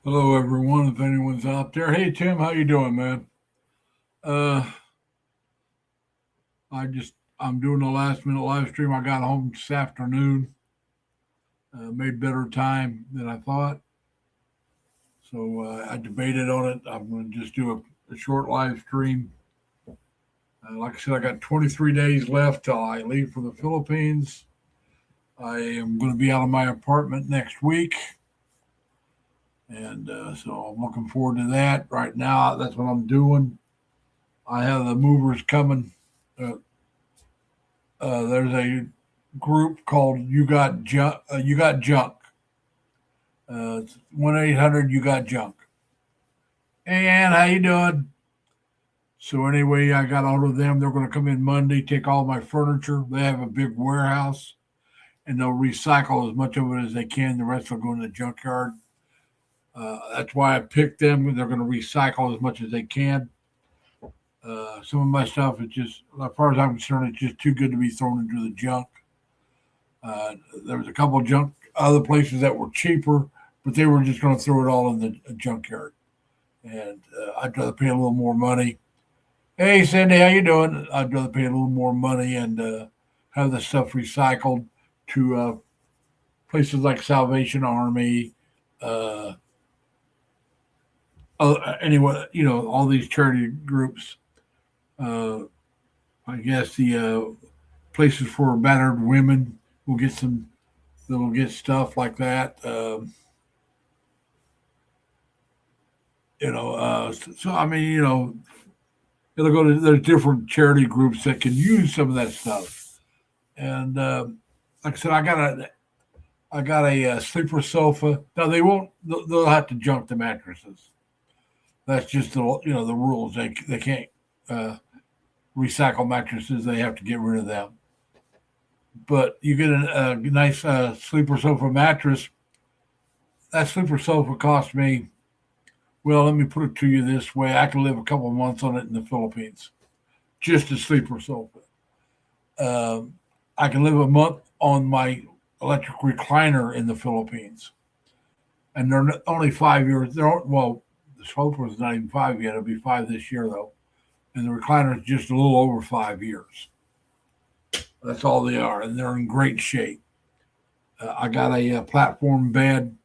Hello, everyone. If anyone's out there, hey Tim, how you doing, man? Uh, I'm doing a last minute live stream. I got home this afternoon. Made better time than I thought, so I debated on it. I'm going to just do a short live stream. Like I said, I got 23 days left till I leave for the Philippines. I am going to be out of my apartment next week, and so I'm looking forward to that. Right now, that's what I'm doing. I have the movers coming. Uh, there's a group called You Got Junk. You Got Junk. 1-800 You Got Junk. Hey Ann, how you doing? So anyway, I got all of them. They're going to come in Monday, take all my furniture. They have a big warehouse, and they'll recycle as much of it as they can. The rest will go in the junkyard. That's why I picked them. They're going to recycle as much as they can. Some of my stuff is just, as far as I'm concerned, it's just too good to be thrown into the junk. There was a couple of junk other places that were cheaper, but they were just going to throw it all in the junkyard, and I'd rather pay a little more money. Hey, Cindy, how you doing? I'd rather pay a little more money and have the stuff recycled to places like Salvation Army. Uh, anyway, all these charity groups. Uh, I guess the places for battered women will get some. They'll get stuff like that. So I mean, it'll go to there's different charity groups that can use some of that stuff. And like I said, I got a sleeper sofa. Now they won't. They'll have to junk the mattresses. That's just the rules. They can't uh, recycle mattresses. They have to get rid of them. But you get a nice sleeper sofa mattress. That sleeper sofa cost me. Well, let me put it to you this way: I can live a couple of months on it in the Philippines, just a sleeper sofa. Um, I can live a month on my electric recliner in the Philippines, and they're only 5 years. Well, the sofa is not even 5 yet. It'll be 5 this year though, and the recliner is just a little over 5 years. That's all they are, and they're in great shape. I got a platform bed,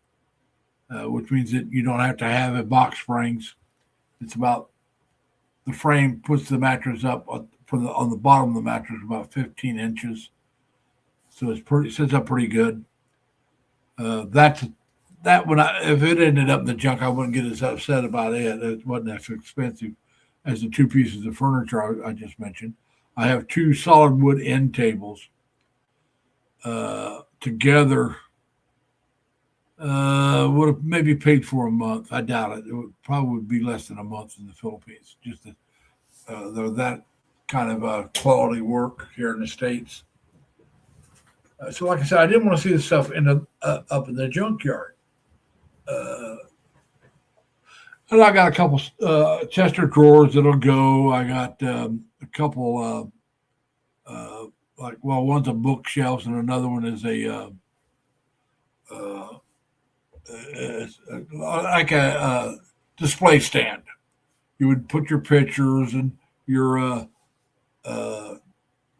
which means that you don't have to have a box springs. It's about the frame puts the mattress up on the bottom of the mattress about 15 inches, so it sits up pretty good. That's that when if it ended up in the junk, I wouldn't get as upset about it. It wasn't as expensive as the two pieces of furniture I just mentioned. I have two solid wood end tables together. Would have maybe paid for a month. I doubt it. It would probably be less than a month in the Philippines. Just they're that kind of quality work here in the states. So, like I said, I didn't want to see the stuff end up up in the junkyard. Uh, and I got a couple chest of drawers that'll go. I got a couple, one's a bookshelf and another one is uh, like a display stand. You would put your pictures and your uh,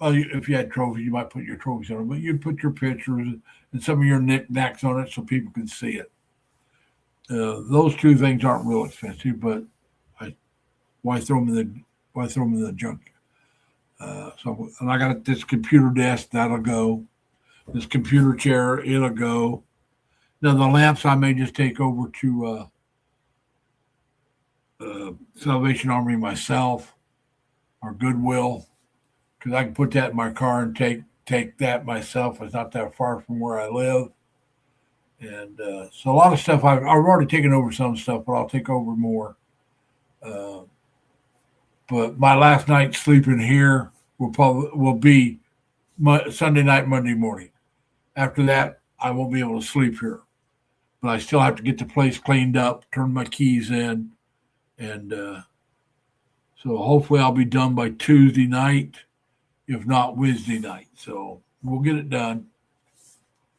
if you had trophies, you might put your trophies on it, but you'd put your pictures and some of your knickknacks on it so people can see it. Those two things aren't real expensive, but I, why throw them in the why throw them in the junk? And I got this computer desk that'll go. This computer chair it'll go. Now the lamps I may just take over to Salvation Army myself or Goodwill because I can put that in my car and take that myself. It's not that far from where I live, and so a lot of stuff I've already taken over some stuff, but I'll take over more. Uh, but my last night sleeping here will be Sunday night, Monday morning. After that, I won't be able to sleep here, but I still have to get the place cleaned up, turn my keys in, and so hopefully I'll be done by Tuesday night, if not Wednesday night. So we'll get it done.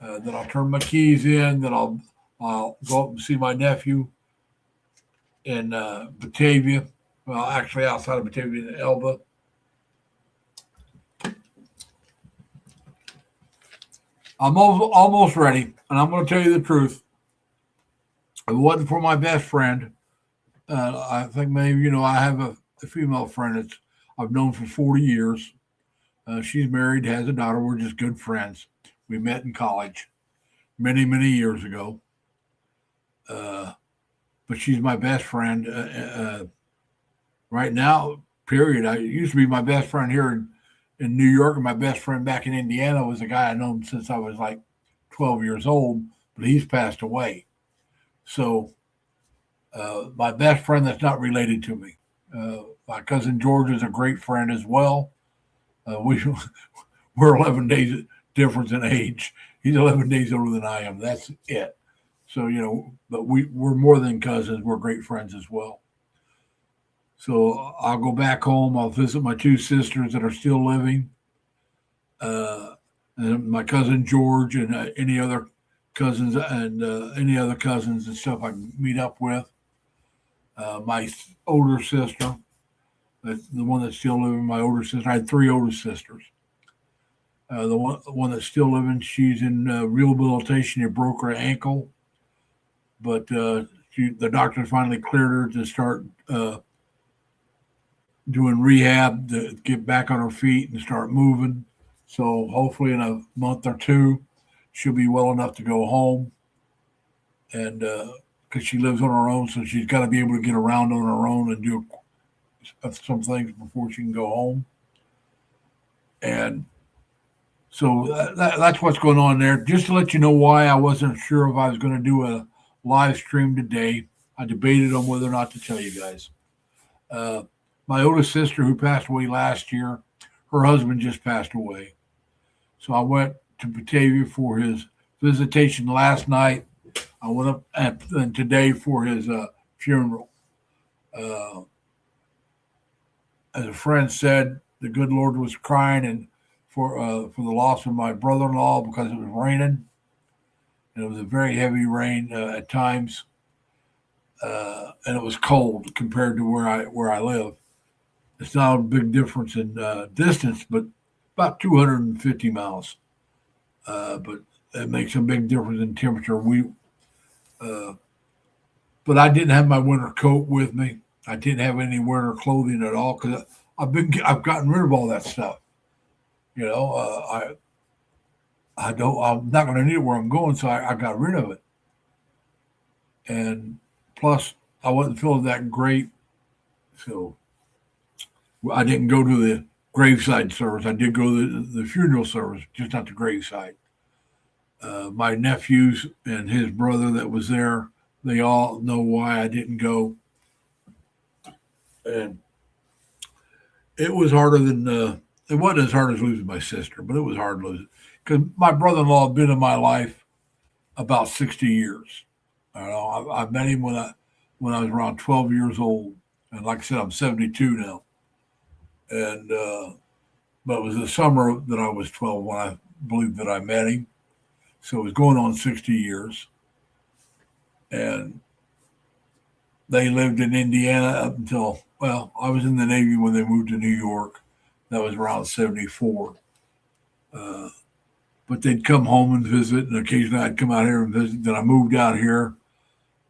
Then I'll turn my keys in. Then I'll go up and see my nephew. in Batavia. Well, actually, outside of Batavia in Elba. I'm almost ready, and I'm going to tell you the truth. If it wasn't for my best friend, I think maybe I have a female friend that I've known for 40 years. She's married, has a daughter. We're just good friends. We met in college many, many years ago. Uh, but she's my best friend right now. Period. I used to be my best friend here in New York, and my best friend back in Indiana was a guy I known since I was like 12 years old, but he's passed away. So my best friend that's not related to me. My cousin George is a great friend as well. We're 11 days difference in age. He's 11 days older than I am. That's it. So but we're more than cousins. We're great friends as well. So I'll go back home. I'll visit my two sisters that are still living, uh, and my cousin George, and any other cousins and stuff I can meet up with. My older sister, the one that's still living. My older sister. I had three older sisters. The one that's still living, she's in rehabilitation. It broke her ankle, but the doctor finally cleared her to start doing rehab to get back on her feet and start moving. So hopefully in a month or two, she'll be well enough to go home. And because she lives on her own, so she's got to be able to get around on her own and do some things before she can go home. And so that's what's going on there. Just to let you know why I wasn't sure if I was going to do a live stream today. I debated on whether or not to tell you guys. Uh, my oldest sister, who passed away last year, her husband just passed away. So I went to Batavia for his visitation last night. I went up and today for his funeral. Uh, as a friend said, the good Lord was crying and for the loss of my brother-in-law because it was raining and it was a very heavy rain at times, and it was cold compared to where I live. It's not a big difference in distance, but about 250 miles. But it makes a big difference in temperature. Uh, but I didn't have my winter coat with me. I didn't have any winter clothing at all because I've gotten rid of all that stuff. You know, I don't. I'm not going to need it where I'm going, so I got rid of it. And plus, I wasn't feeling that great, so I didn't go to the graveside service. I did go to the funeral service, just not the graveside. My nephews and his brother that was there, they all know why I didn't go, and it was harder than it wasn't as hard as losing my sister, but it was hard losing because my brother-in-law had been in my life about 60 years. I met him when I was around 12 years old, and like I said, I'm 72 now. And but it was the summer that I was 12 when I believe that I met him. So it was going on 60 years, and they lived in Indiana up until I was in the Navy when they moved to New York. That was around 74. Uh, but they'd come home and visit, and occasionally I'd come out here and visit. Then I moved out here.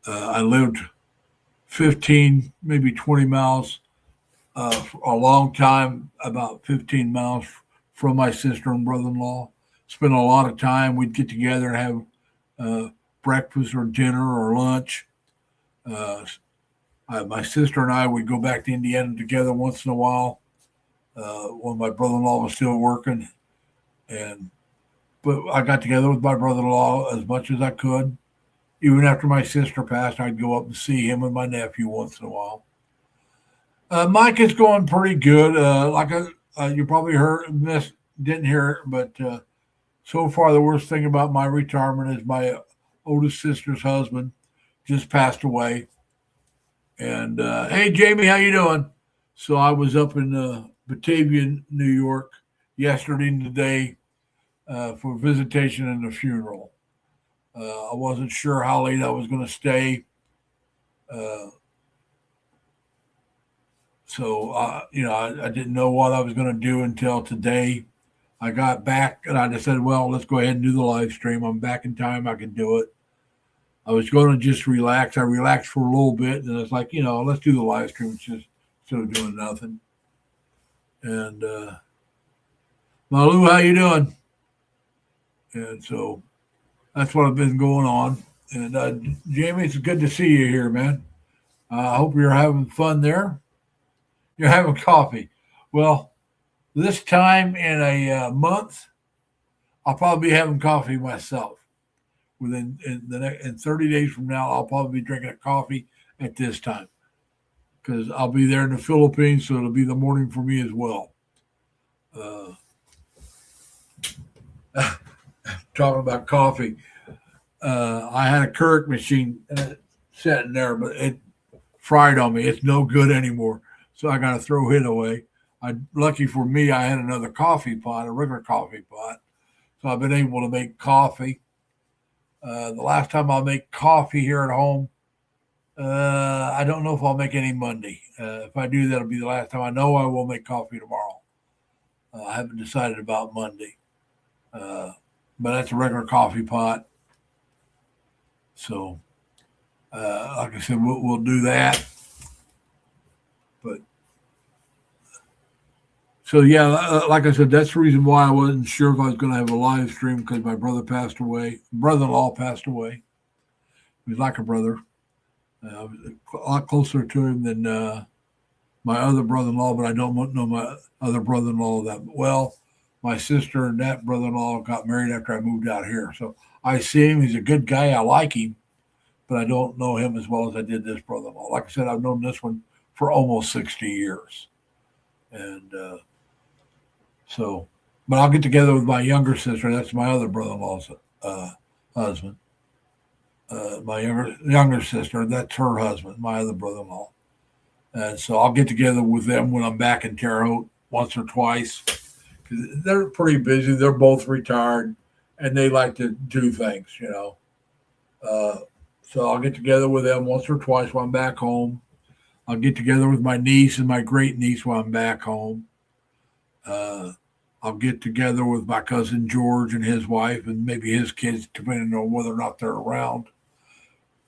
I lived 15, maybe 20 miles for a long time, about 15 miles from my sister and brother-in-law. Spent a lot of time. We'd get together and have uh, breakfast or dinner or lunch. Uh, my sister and I would go back to Indiana together once in a while when my brother-in-law was still working. And but I got together with my brother-in-law as much as I could. Even after my sister passed, I'd go up and see him and my nephew once in a while. Mike is going pretty good. You probably didn't hear it, but so far the worst thing about my retirement is my oldest sister's husband just passed away. And hey, Jamie, how you doing? So I was up in Batavia, New York, yesterday and today for visitation and the funeral. I wasn't sure how late I was going to stay. Uh, So, I didn't know what I was going to do until today. I got back and I just said, well, let's go ahead and do the live stream. I'm back in time. I can do it. I was going to just relax. I relaxed for a little bit, and it's like, let's do the live stream. It's just instead of doing nothing. And Malu, how you doing? And so that's what I've been going on. And Jamie, it's good to see you here, man. I hope you're having fun there. You're having coffee. Well, this time in a month, I'll probably be having coffee myself. In 30 days from now, I'll probably be drinking a coffee at this time because I'll be there in the Philippines, so it'll be the morning for me as well. Uh, Talking about coffee, I had a Keurig machine sitting there, but it fried on me. It's no good anymore, so I got to throw it away. Lucky for me, I had another coffee pot, a regular coffee pot, so I've been able to make coffee. The last time I'll make coffee here at home, I don't know if I'll make any Monday. If I do, that'll be the last time. I know I will make coffee tomorrow. I haven't decided about Monday, but that's a regular coffee pot. So, like I said, we'll do that. But so yeah, like I said, that's the reason why I wasn't sure if I was going to have a live stream because my brother passed away. Brother-in-law passed away. He was like a brother. I was a lot closer to him than my other brother-in-law, but I don't know my other brother-in-law that well. My sister and that brother-in-law got married after I moved out here. So I see him. He's a good guy. I like him, but I don't know him as well as I did this brother-in-law. Like I said, I've known this one for almost 60 years. And but I'll get together with my younger sister. That's my other brother-in-law's husband. My younger sister, that's her husband, my other brother-in-law. And so I'll get together with them when I'm back in Terre Haute once or twice. Because they're pretty busy. They're both retired, and they like to do things, So I'll get together with them once or twice while I'm back home. I'll get together with my niece and my great niece while I'm back home. I'll get together with my cousin George and his wife and maybe his kids, depending on whether or not they're around.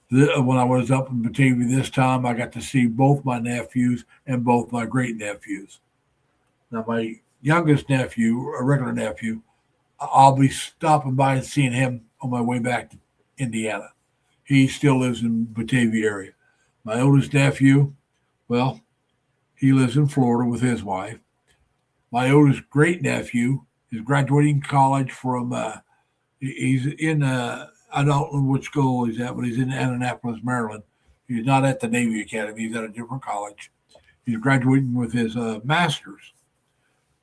When I was up in Batavia this time, I got to see both my nephews and both my great nephews. Now, my youngest nephew, a regular nephew, I'll be stopping by and seeing him on my way back to Indiana. He still lives in Batavia area. My oldest nephew, well, he lives in Florida with his wife. My oldest great nephew is graduating college from. He's in. I don't know which school he's at, but he's in Annapolis, Maryland. He's not at the Navy Academy. He's at a different college. He's graduating with his master's,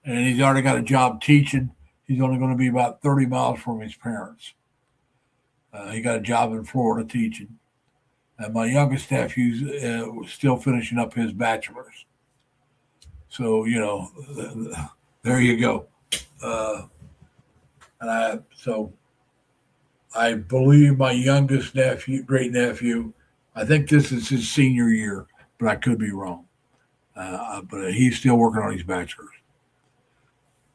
and he's already got a job teaching. He's only going to be about 30 miles from his parents. He got a job in Florida teaching. And my youngest nephew's still finishing up his bachelor's. So, there you go. So I believe my youngest nephew, great nephew, I think this is his senior year, but I could be wrong. But he's still working on his bachelor's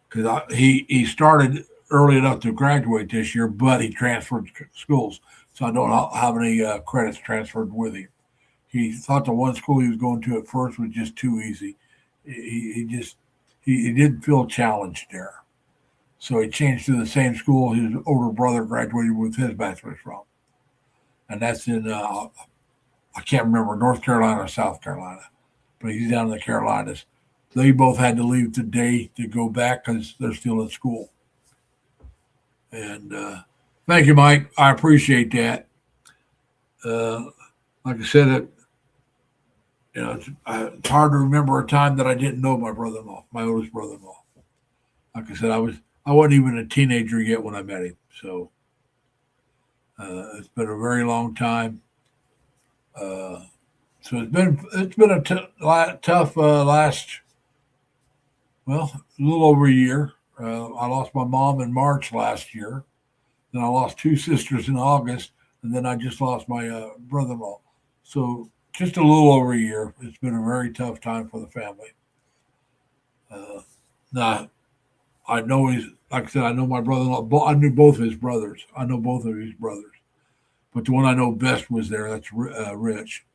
because he started early enough to graduate this year, but he transferred schools, so I don't have any credits transferred with him. He thought the one school he was going to at first was just too easy. He didn't feel challenged there, so he changed to the same school his older brother graduated with his bachelor's from, and that's in I can't remember North Carolina or South Carolina, but he's down in the Carolinas. They both had to leave today to go back because they're still in school. And thank you, Mike. I appreciate that. Like I said, it's hard to remember a time that I didn't know my brother-in-law, my oldest brother-in-law. Like I said, I wasn't even a teenager yet when I met him. So it's been a very long time. So it's been a tough last, well, a little over a year. I lost my mom in March last year. Then I lost two sisters in August, and then I just lost my brother-in-law. So just a little over a year. It's been a very tough time for the family. Now, I know he's, like I said, I know my brother-in-law. I knew both of his brothers. I know both of his brothers. But the one I know best was there. That's Rich.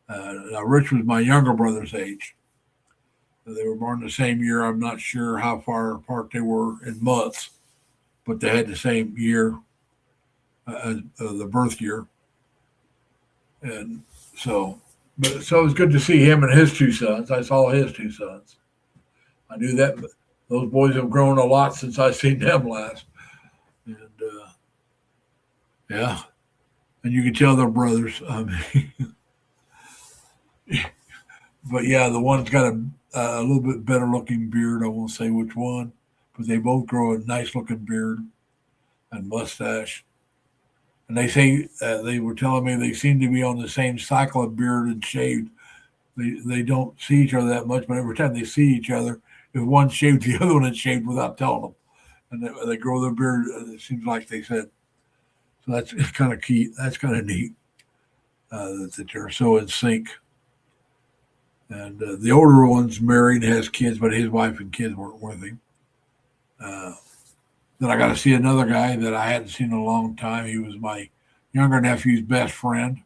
Now, Rich was my younger brother's age. They were born the same year. I'm not sure how far apart they were in months, but they had the same year, the birth year. And so it was good to see him and his two sons. I saw his two sons. I knew that those boys have grown a lot since I seen them last. And yeah, and you can tell they're brothers. I mean, but yeah, the one's got a little bit better looking beard. I won't say which one, but they both grow a nice looking beard and mustache. And they say they were telling me they seem to be on the same cycle of beard and shave. They don't see each other that much, but every time they see each other, if one shaved, the other one had shaved without telling them, and they grow their beard. It seems like they said. So that's kind of key. That's kind of neat that they're so in sync. And the older one's married, has kids, but his wife and kids weren't with him. Then I got to see another guy that I hadn't seen in a long time. He was my younger nephew's best friend.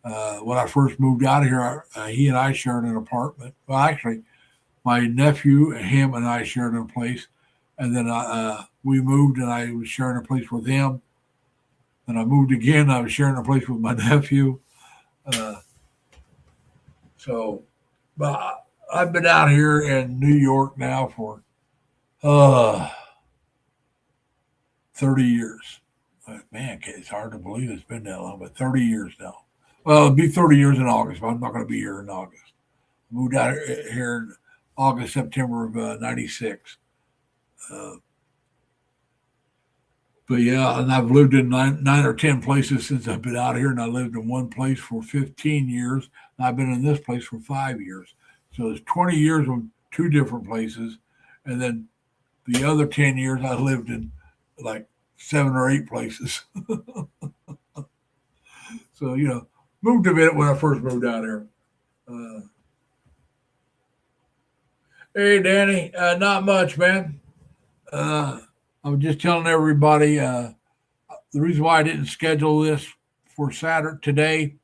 When I first moved out here, he and I shared an apartment. Well, actually, my nephew, him, and I shared a place. And then we moved, and I was sharing a place with him. Then I moved again. I was sharing a place with my nephew. But I've been out here in New York now for 30 years. Man, it's hard to believe it's been that long, but 30 years now. Well, it'll be 30 years in August, but I'm not going to be here in August. I moved out here in August, September of 96. But yeah, and I've lived in nine or 10 places since I've been out here, and I lived in one place for 15 years. And I've been in this place for 5 years. So it's 20 years in two different places. And then the other 10 years I lived in like 7 or 8 places. So, moved a bit when I first moved out here. Hey, Danny, not much, man. I was just telling everybody the reason why I didn't schedule this for Saturday today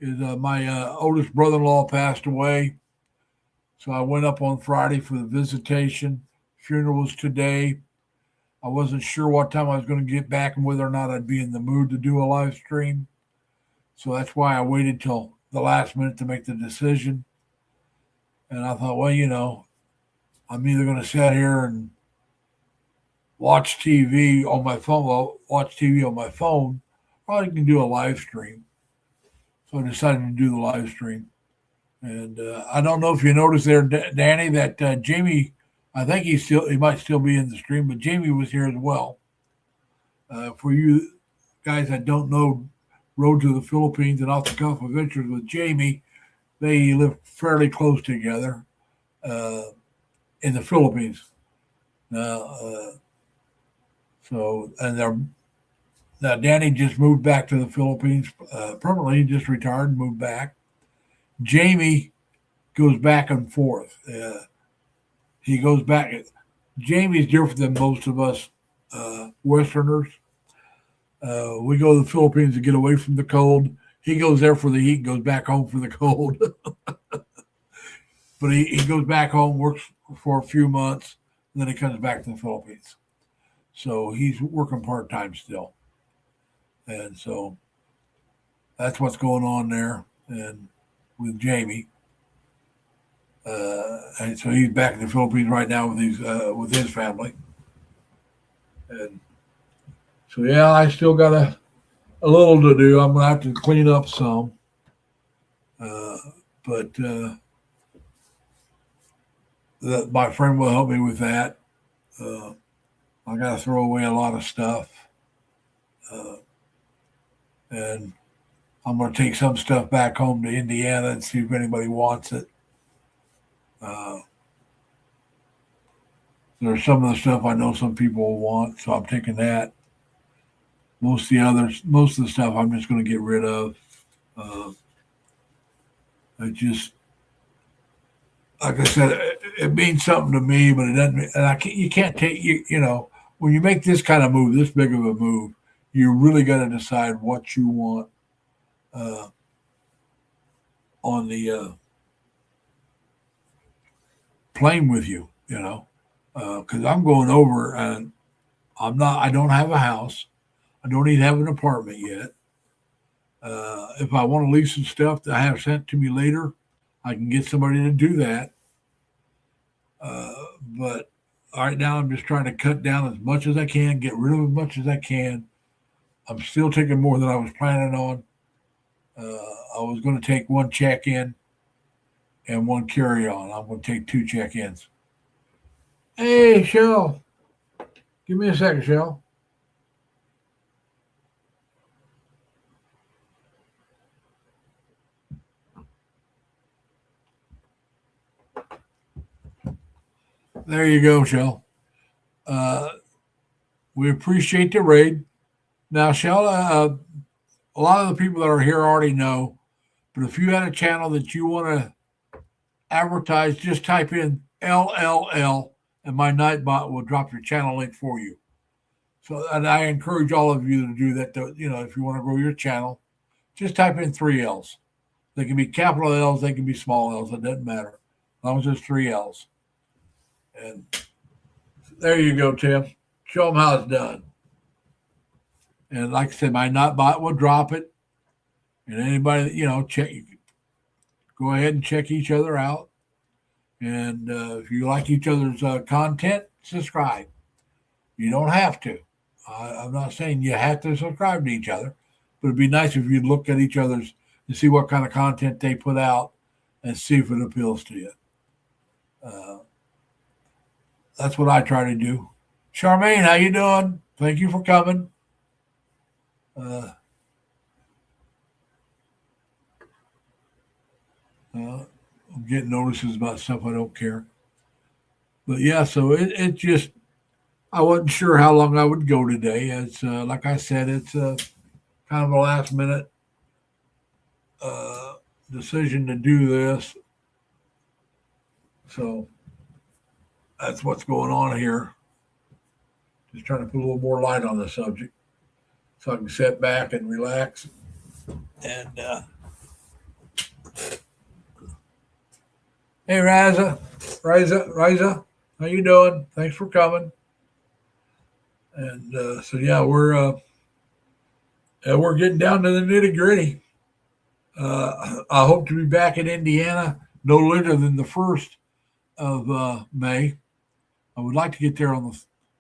is my oldest brother-in-law passed away. So I went up on Friday for the visitation. Funeral was today. I wasn't sure what time I was going to get back and whether or not I'd be in the mood to do a live stream. So that's why I waited till the last minute to make the decision. And I thought, well, I'm either going to sit here and watch TV on my phone, or I can do a live stream. So I decided to do the live stream. And I don't know if you noticed there, Danny, that Jamie, I think he might still be in the stream, but Jamie was here as well. For you guys that don't know, Road to the Philippines and Off the Cuff Adventures with Jamie, they live fairly close together in the Philippines. Now, now Danny just moved back to the Philippines permanently. He just retired and moved back. Jamie goes back and forth. He goes back. Jamie's different than most of us Westerners. We go to the Philippines to get away from the cold. He goes there for the heat and goes back home for the cold. But he goes back home, works for a few months, and then he comes back to the Philippines. So he's working part-time still. And so that's what's going on there and with Jamie. And so he's back in the Philippines right now with his family. And so, yeah, I still got a little to do. I'm going to have to clean up some. But my friend will help me with that. I got to throw away a lot of stuff. And I'm going to take some stuff back home to Indiana and see if anybody wants it. There's some of the stuff I know some people will want, so I'm taking that. Most of the stuff I'm just going to get rid of. It just, like I said, it means something to me, but it doesn't. And I can't. You can't take you know when you make this kind of move, this big of a move, you really got to decide what you want uh, on the plane with you. Because I'm going over and I'm not. I don't have a house. I don't even have an apartment yet. If I want to leave some stuff that I have sent to me later, I can get somebody to do that. But right now, I'm just trying to cut down as much as I can, get rid of as much as I can. I'm still taking more than I was planning on. I was going to take one check in and one carry on. I'm going to take two check ins. Hey, Shell, give me a second, Shell. There you go, Shell. Uh, we appreciate the raid. Now, Shell, a lot of the people that are here already know, but if you had a channel that you want to advertise, just type in LLL and my Nightbot will drop your channel link for you. So, and I encourage all of you to do that. If you want to grow your channel, just type in three L's. They can be capital L's, they can be small L's. It doesn't matter, as long as there's three L's. And there you go, Tim. Show them how it's done. And like I said, my Nightbot will drop it. And anybody that check, you go ahead and check each other out. And if you like each other's content, subscribe. You don't have to. I'm not saying you have to subscribe to each other, but it'd be nice if you'd look at each other's and see what kind of content they put out and see if it appeals to you. Uh, that's what I try to do. Charmaine, how you doing? Thank you for coming. Uh, I'm getting notices about stuff I don't care. But yeah, so it just, I wasn't sure how long I would go today. It's like I said, it's kind of a last minute uh, decision to do this. So that's what's going on here. Just trying to put a little more light on the subject so I can sit back and relax. And hey, Riza, how you doing? Thanks for coming. And so yeah, we're getting down to the nitty gritty. I hope to be back in Indiana no later than the 1st of May. I would like to get there on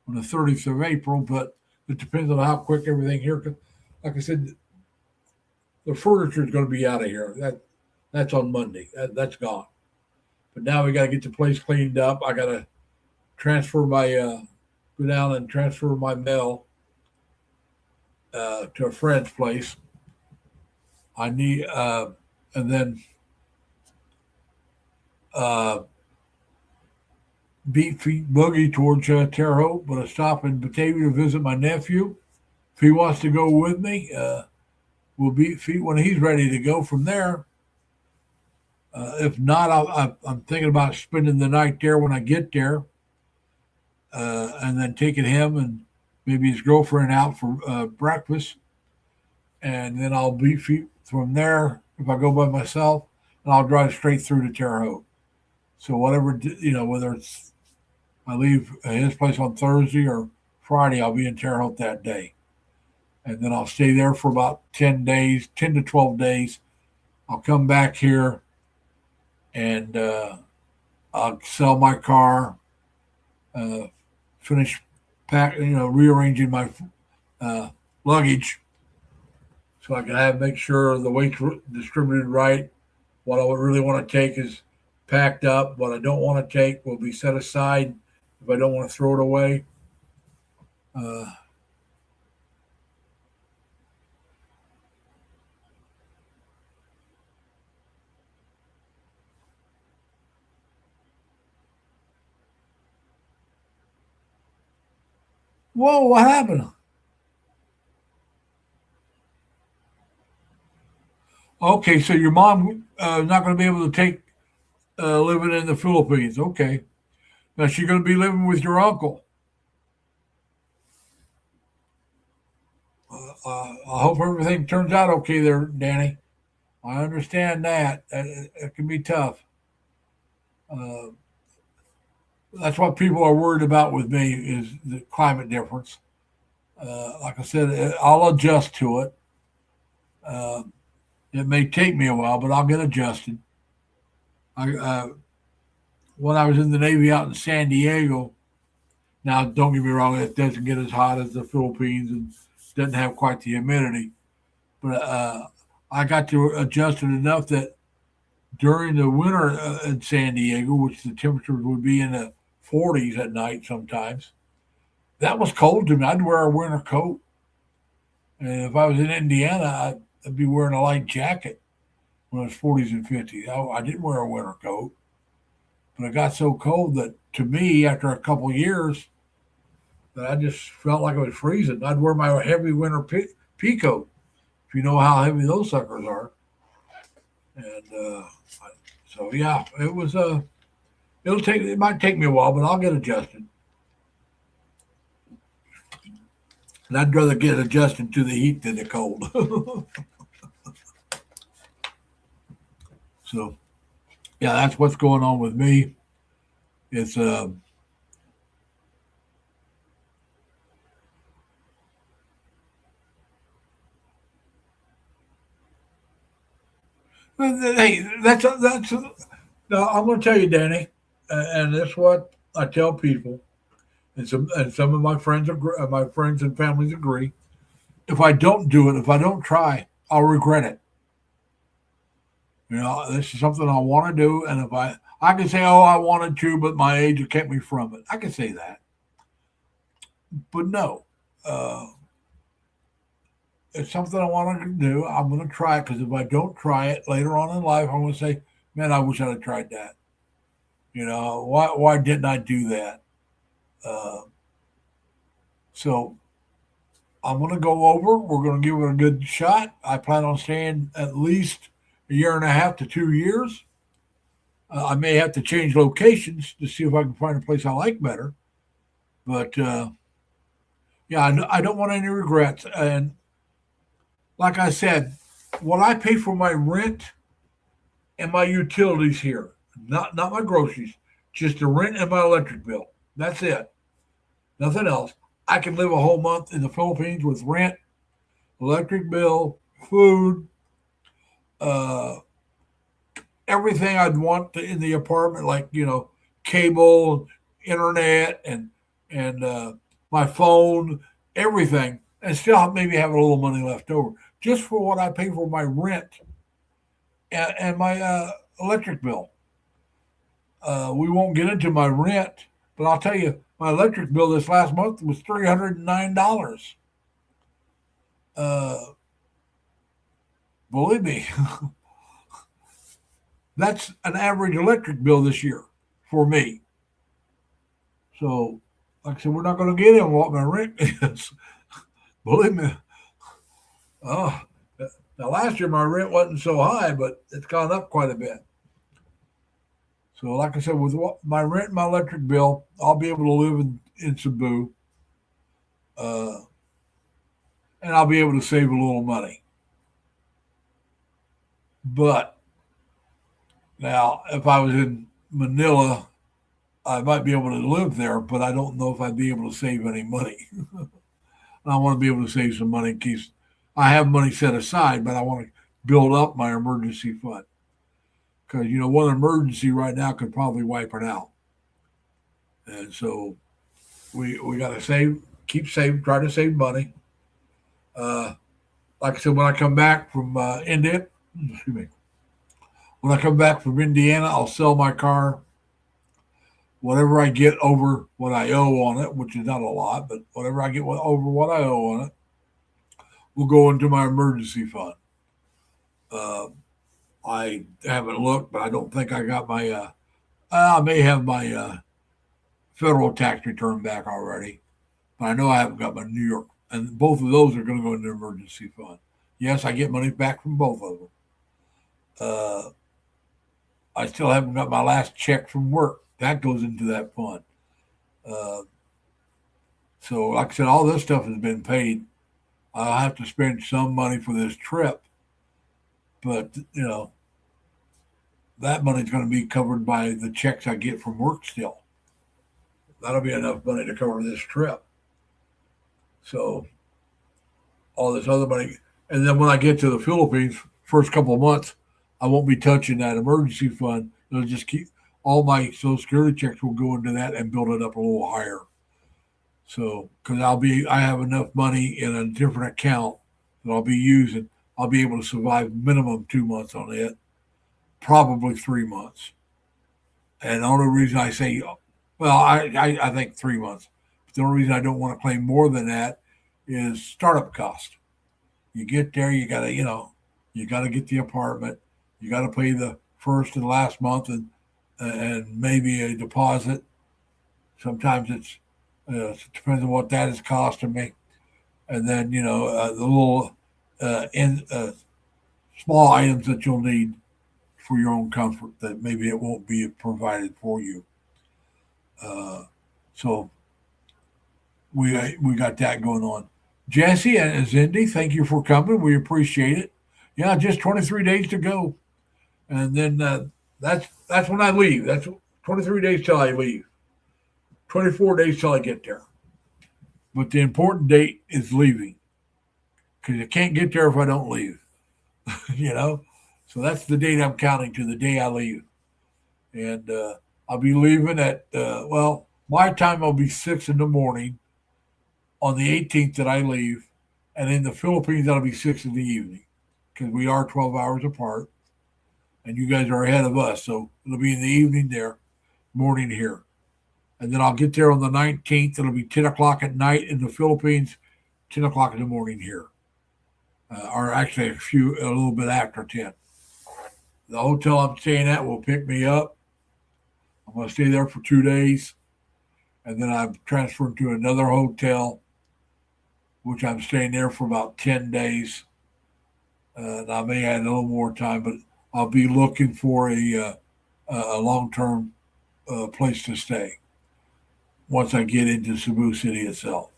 the 30th of April, but it depends on how quick everything here. Like I said, the furniture is going to be out of here. That's on Monday. That's gone. But now we got to get the place cleaned up. I got to transfer my go down and transfer my mail to a friend's place. I need and then uh, beat feet boogie towards Terre Haute, but I stop in Batavia to visit my nephew. If he wants to go with me, we'll beat feet when he's ready to go from there. If not, I'm thinking about spending the night there when I get there, and then taking him and maybe his girlfriend out for breakfast, and then I'll beat feet from there if I go by myself, and I'll drive straight through to Terre Haute. So whatever whether it's I leave his place on Thursday or Friday, I'll be in Terre Haute that day, and then I'll stay there for about 10 days, 10 to 12 days. I'll come back here and I'll sell my car, uh, finish rearranging my luggage so I can make sure the weight's distributed right. What I really want to take is packed up. What I don't want to take will be set aside if I don't want to throw it away. Uh, Whoa, what happened? Okay, so your mom not going to be able to take living in the Philippines. Okay, now she's going to be living with your uncle. I hope everything turns out okay there, Danny. I understand that. It can be tough. Uh, that's what people are worried about with me is the climate difference. Like I said, I'll adjust to it. Uh, it may take me a while, but I'll get adjusted. I When I was in the Navy out in San Diego. Now, don't get me wrong; it doesn't get as hot as the Philippines and doesn't have quite the humidity. But I got to adjust it enough that during the winter in San Diego, which the temperatures would be in the 40s at night sometimes, that was cold to me. I'd wear a winter coat. And if I was in Indiana, I'd be wearing a light jacket when it was 40s and 50s. I didn't wear a winter coat, but it got so cold that to me, after a couple of years, that I just felt like I was freezing. I'd wear my heavy winter pea coat, if you know how heavy those suckers are. And so, yeah, it was it might take me a while, but I'll get adjusted. And I'd rather get adjusted to the heat than the cold. So, yeah, that's what's going on with me. It's hey, that's. Now I'm going to tell you, Danny, and that's what I tell people, and some of my friends my friends and families agree. If I don't do it, if I don't try, I'll regret it. You know, this is something I want to do, and if I can say, oh, I wanted to, but my age kept me from it. I can say that, but no, uh, it's something I want to do. I'm going to try it because if I don't try it later on in life, I'm going to say, man, I wish I'd have tried that. You know, why didn't I do that? Uh, so I'm going to go over. We're going to give it a good shot. I plan on staying at least a year and a half to 2 years. I may have to change locations to see if I can find a place I like better. But yeah, I don't want any regrets. And like I said, what I pay for my rent and my utilities here, not my groceries, just the rent and my electric bill. That's it. Nothing else. I can live a whole month in the Philippines with rent, electric bill, food, uh, everything I'd want in the apartment, like cable, internet, and my phone, everything, and still maybe have a little money left over just for what I pay for my rent and my electric bill. We won't get into my rent, but I'll tell you, my electric bill this last month was $309. Uh, Believe me, that's an average electric bill this year for me. So, like I said, we're not going to get in what my rent is. Believe me. Oh, now last year my rent wasn't so high, but it's gone up quite a bit. So, like I said, with my rent and my electric bill, I'll be able to live in Cebu, uh, and I'll be able to save a little money. But now, if I was in Manila, I might be able to live there, but I don't know if I'd be able to save any money. I want to be able to save some money in case I have money set aside, but I want to build up my emergency fund because one emergency right now could probably wipe it out. And so we got to save, keep saving, try to save money. Uh, like I said, when I come back from India, excuse me, when I come back from Indiana, I'll sell my car. Whatever I get over what I owe on it, which is not a lot, but whatever I get over what I owe on it, will go into my emergency fund. Uh, I haven't looked, but I don't think I got my. I may have my federal tax return back already, but I know I haven't got my New York, and both of those are going to go into the emergency fund. Yes, I get money back from both of them. Uh, I still haven't got my last check from work. That goes into that fund. Uh, so, like I said, all this stuff has been paid. I'll have to spend some money for this trip, but that money's going to be covered by the checks I get from work still. That'll be enough money to cover this trip. So all this other money, and then when I get to the Philippines, first couple of months, I won't be touching that emergency fund. It'll just keep all my Social Security checks will go into that and build it up a little higher. So because I have enough money in a different account that I'll be using. I'll be able to survive minimum 2 months on it, probably 3 months. And the only reason I say, well, I think 3 months. But the only reason I don't want to claim more than that is startup cost. You get there, you gotta get the apartment, you gotta pay the first and last month, and maybe a deposit. Sometimes it depends on what that is costing me, and then the little in small items that you'll need for your own comfort that maybe it won't be provided for you. Uh, so we got that going on. Jesse and Cindy, thank you for coming. We appreciate it. Yeah, just 23 days to go, and then that's when I leave. That's 23 days till I leave. 24 days till I get there. But the important date is leaving because I can't get there if I don't leave. you know, so that's the date I'm counting to, the day I leave, and I'll be leaving at my time will be 6 in the morning on the 18th that I leave, and in the Philippines that'll be 6 in the evening because we are 12 hours apart, and you guys are ahead of us, so it'll be in the evening there, morning here, and then I'll get there on the 19th. It'll be 10 o'clock at night in the Philippines, 10 o'clock in the morning here, or actually a little bit after 10. The hotel I'm staying at will pick me up. I'm going to stay there for 2 days, and then I'm transferred to another hotel, which I'm staying there for about 10 days. And I may add a little more time, but I'll be looking for a long-term place to stay once I get into Cebu City itself.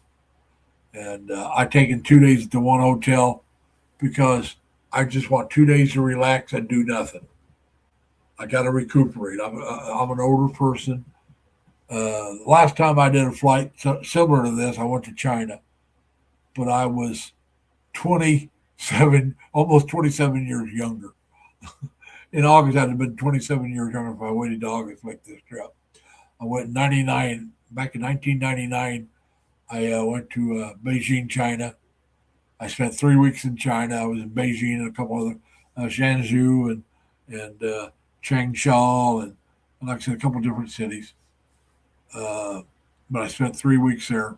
And I've taken 2 days at the one hotel because I just want 2 days to relax and do nothing. I got to recuperate. I'm an older person. Last time I did a flight similar to this, I went to China, but I was 27, almost 27 years younger. In August, I'd have been 27 years younger if I waited to August like this trip. I went in 99, back in 1999. I went to Beijing, China. I spent 3 weeks in China. I was in Beijing and a couple other Zhangzhou and Changsha and like I said, a couple different cities. But I spent 3 weeks there.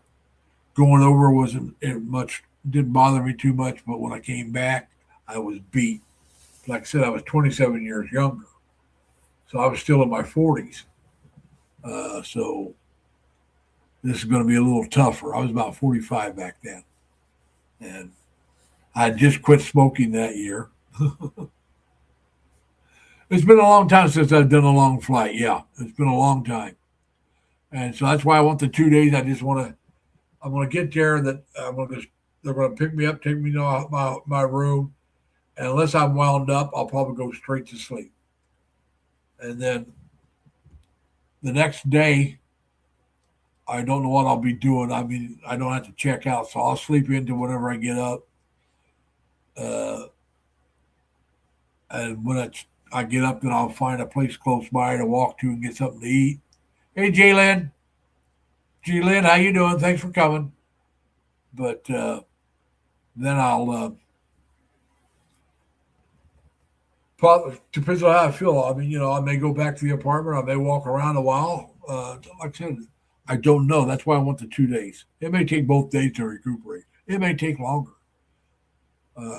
Going over wasn't much, didn't bother me too much. But when I came back, I was beat. Like I said, I was 27 years younger, so I was still in my 40s. So this is going to be a little tougher. I was about 45 back then, and I had just quit smoking that year. It's been a long time since I've done a long flight. Yeah, it's been a long time, and so that's why I want the 2 days. I'm going to get there, and that they're going to pick me up, take me to my room, and unless I'm wound up, I'll probably go straight to sleep. And then the next day, I don't know what I'll be doing. I mean, I don't have to check out, so I'll sleep into whenever I get up. Uh, and when I get up, then I'll find a place close by to walk to and get something to eat. Hey, Jalen. Jalen, how you doing? Thanks for coming. But then I'll probably, depends on how I feel. I mean, I may go back to the apartment. I may walk around a while. Like I said, I don't know. That's why I want the 2 days. It may take both days to recuperate. It may take longer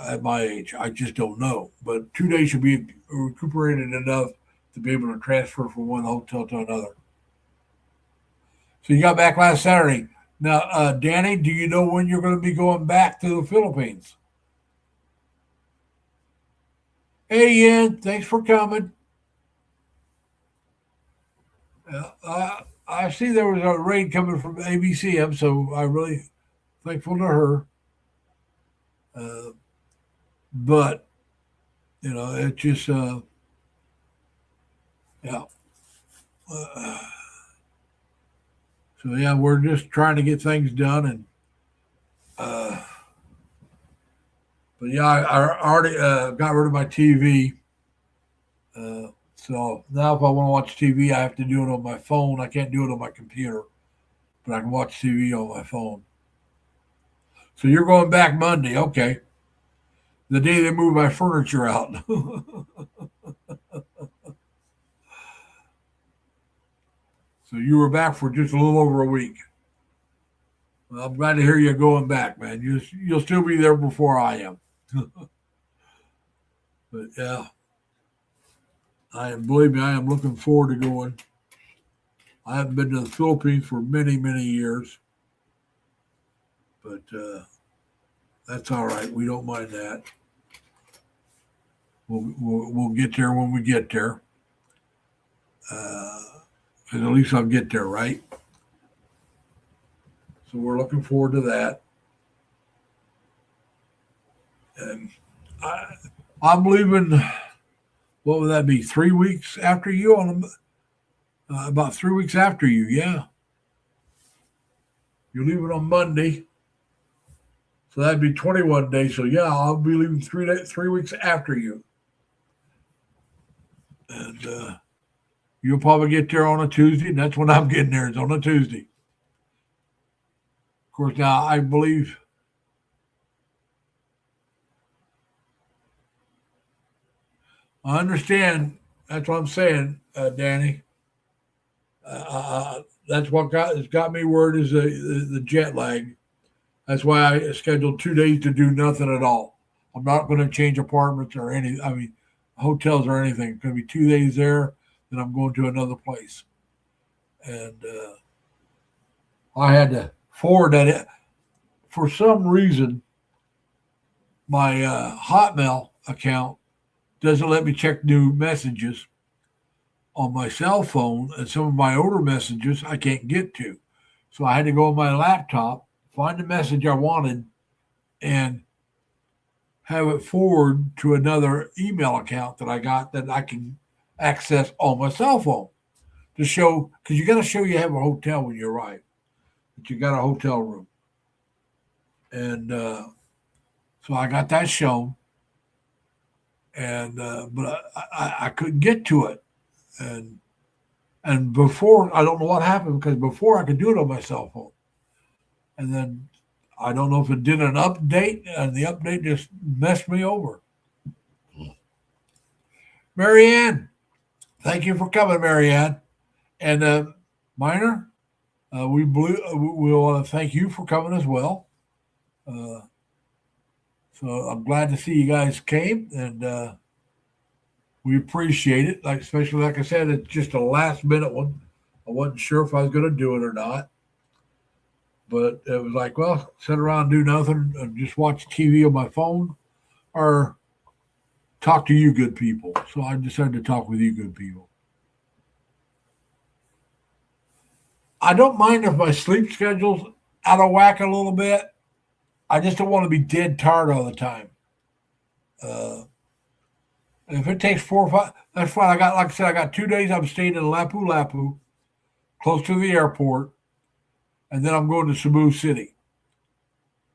at my age. I just don't know. But 2 days should be recuperated enough to be able to transfer from one hotel to another. So you got back last Saturday. Now, Danny, do you know when you're going to be going back to the Philippines? Hey, Ian, thanks for coming. I see there was a raid coming from ABCM, so I'm really thankful to her. Uh, but it just yeah. Uh, so yeah, we're just trying to get things done, and uh, but yeah, I already got rid of my TV. So now, if I want to watch TV, I have to do it on my phone. I can't do it on my computer, but I can watch TV on my phone. So you're going back Monday, okay? The day they move my furniture out. So you were back for just a little over a week. Well, I'm glad to hear you going back, man. You'll still be there before I am. But yeah, believe me, I am looking forward to going. I haven't been to the Philippines for many, many years, but that's all right. We don't mind that. We'll get there when we get there. And at least I'll get there, right? So we're looking forward to that. And I, I'm leaving. What would that be? 3 weeks after you about 3 weeks after you. Yeah, you're leaving on Monday, so that'd be 21 days. So yeah, I'll be leaving 3 weeks after you, and you'll probably get there on a Tuesday, and that's when I'm getting there. It's on a Tuesday. Of course, now I believe I understand. That's what I'm saying, Danny. That's what has got me worried is the jet lag. That's why I scheduled 2 days to do nothing at all. I'm not going to change apartments or any. I mean, hotels or anything. It's going to be 2 days there. Then I'm going to another place, and I had to forward that. For some reason, my Hotmail account doesn't let me check new messages on my cell phone, and some of my older messages I can't get to. So I had to go on my laptop, find the message I wanted, and have it forward to another email account that I got that I can access on my cell phone to show, because you got to show you have a hotel when you arrive, that you got a hotel room. And so I got that shown, and but I couldn't get to it. And before, I don't know what happened because before I could do it on my cell phone. And then I don't know if it did an update, and the update just messed me over. Marianne, thank you for coming, Marianne. And Miner, we want to thank you for coming as well. Uh, so I'm glad to see you guys came, and we appreciate it. Like especially like I said, it's just a last minute one. I wasn't sure if I was going to do it or not, but it was like, well, sit around, do nothing, and just watch TV on my phone, or talk to you good people. So I decided to talk with you good people. I don't mind if my sleep schedule's out of whack a little bit. I just don't want to be dead tired all the time. Uh, if it takes 4 or 5, that's fine. Like I said, I got 2 days. I'm staying in Lapu Lapu, close to the airport, and then I'm going to Cebu City.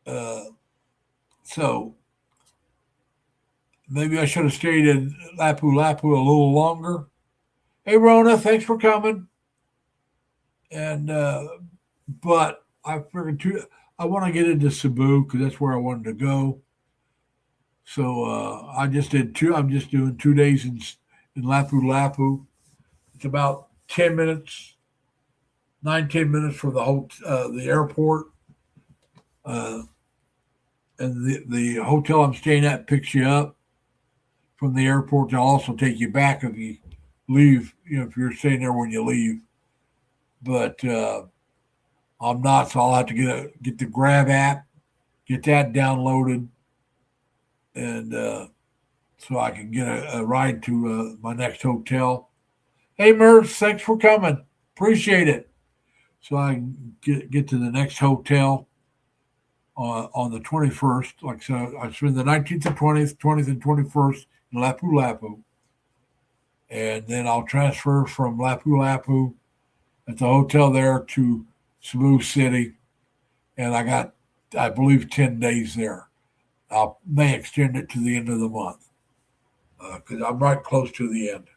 Uh, so maybe I should have stayed in Lapu Lapu a little longer. Hey, Rona, thanks for coming. And but I figured I want to get into Cebu because that's where I wanted to go. So I just did two. I'm just doing 2 days in Lapu Lapu. It's about 10 minutes, 9 10 minutes from the airport, uh, and the hotel I'm staying at picks you up from the airport. They'll also take you back if you leave. If you're staying there when you leave. But I'm not, so I'll have to get the Grab app, get that downloaded, and so I can get a ride to my next hotel. Hey, Merv, thanks for coming. Appreciate it. So I can get to the next hotel on the 21st. Like I said, I spend the 19th and 20th and 21st in Lapu Lapu. And then I'll transfer from Lapu Lapu at the hotel there to Cebu City. And I got, I believe, 10 days there. I may extend it to the end of the month because I'm right close to the end.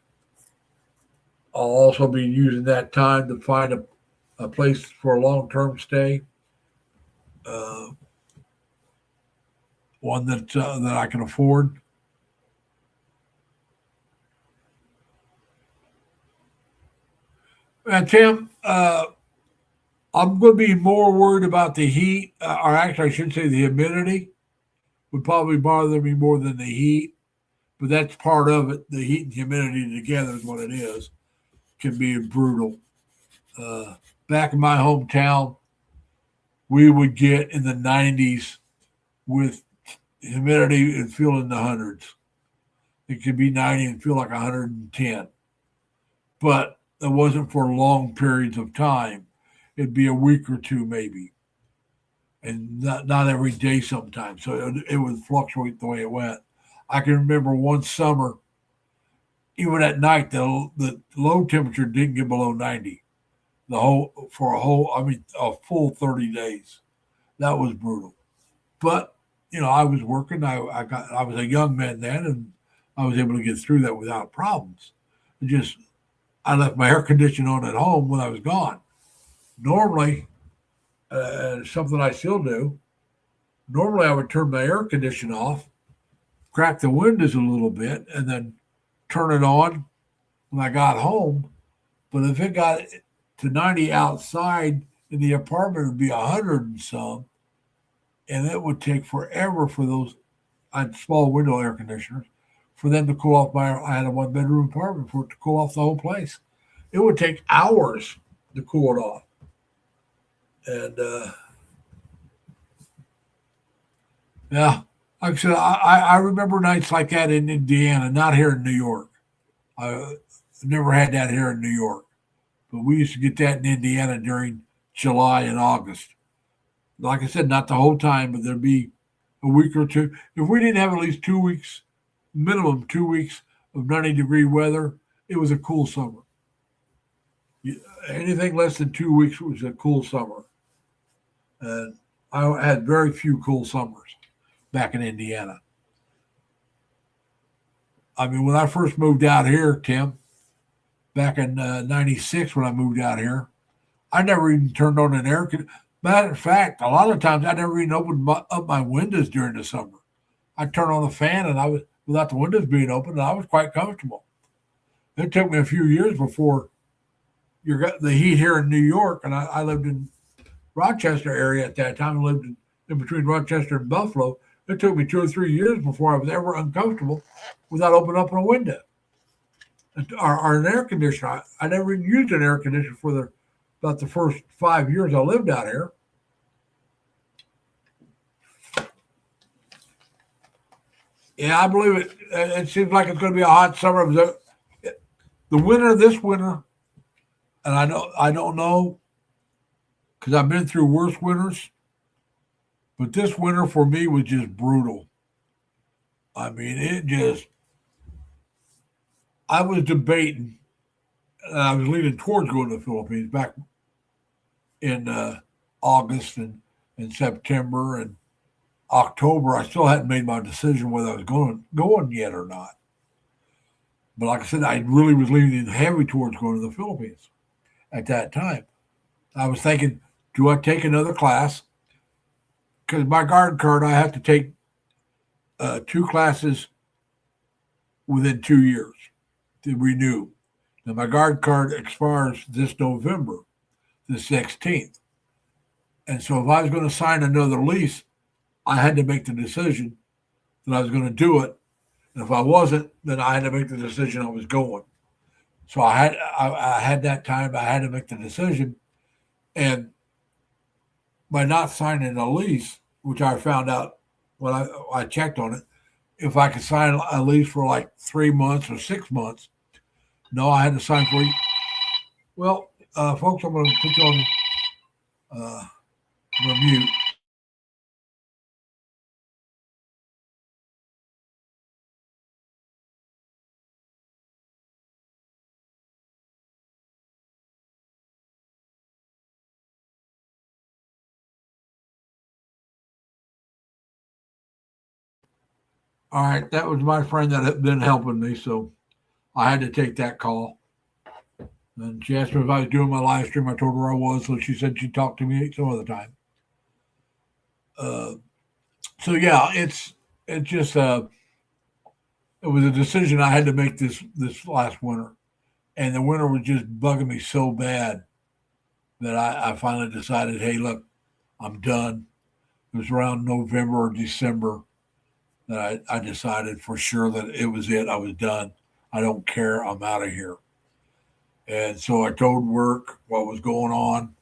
I'll also be using that time to find a place for a long-term stay, uh, one that I can afford. And Tim, I'm going to be more worried about the heat, or actually, I should say the humidity would probably bother me more than the heat. But that's part of it. The heat and humidity together is what it is. Can be brutal. Uh, Back in my hometown, we would get in the 90s with humidity and feel in the hundreds. It could be 90 and feel like 110. But it wasn't for long periods of time. It'd be a week or two maybe, and not every day sometimes. So it would fluctuate the way it went. I can remember one summer, even at night, the low temperature didn't get below 90. The whole for a whole, I mean, a full 30 days. That was brutal. But I was working. I was a young man then, and I was able to get through that without problems. It just I left my air conditioner on at home when I was gone. Normally, something I still do. Normally, I would turn my air conditioner off, crack the windows a little bit, and then turn it on when I got home. But if it got to 90 outside in the apartment, it would be 100 and some, and it would take forever for those. I had small window air conditioners for them to cool off my. I had a one bedroom apartment for it to cool off the whole place. It would take hours to cool it off, and yeah, like I said, I remember nights like that in Indiana, not here in New York. I never had that here in New York, but we used to get that in Indiana during July and August. Like I said, not the whole time, but there'd be a week or two. If we didn't have at least 2 weeks, minimum 2 weeks of 90-degree weather, it was a cool summer. Anything less than 2 weeks was a cool summer. And I had very few cool summers back in Indiana. I mean, when I first moved out here, Tim, back in '96 when I moved out here, I never even turned on an air conditioner. Matter of fact, a lot of times I never even opened up my windows during the summer. I turned on the fan and I was without the windows being open, and I was quite comfortable. It took me a few years before you got the heat here in New York, and I lived in Rochester area at that time. I lived in between Rochester and Buffalo. It took me 2 or 3 years before I was ever uncomfortable without opening up a window or an air conditioner. I never even used an air conditioner for about the first 5 years I lived out here. Yeah, I believe it. It seems like it's going to be a hot summer. The winter, this winter, and I don't know because I've been through worse winters, but this winter for me was just brutal. I mean, it just. I was debating, and I was leaning towards going to the Philippines back in August and September and October. I still hadn't made my decision whether I was going yet or not. But like I said, I really was leaning heavy towards going to the Philippines at that time. I was thinking, do I take another class? Because my guard card, I have to take two classes within 2 years to renew. Now, my guard card expires this November, the 16th. And so if I was going to sign another lease, I had to make the decision that I was going to do it. And if I wasn't, then I had to make the decision I was going. So I had that time. I had to make the decision. And by not signing a lease, which I found out when I checked on it, if I could sign a lease for like 3 months or 6 months. No, I had to sign for. Well, folks, I'm going to put you on uh, mute. All right, that was my friend that had been helping me, so I had to take that call. And she asked me if I was doing my live stream. I told her I was, so she said she'd talk to me some other time. Uh, so yeah, it's just it was a decision I had to make this last winter, and the winter was just bugging me so bad that I finally decided, hey, look, I'm done. It was around November or December that I decided for sure that it was it. I was done. I don't care. I'm out of here. And so I told work what was going on,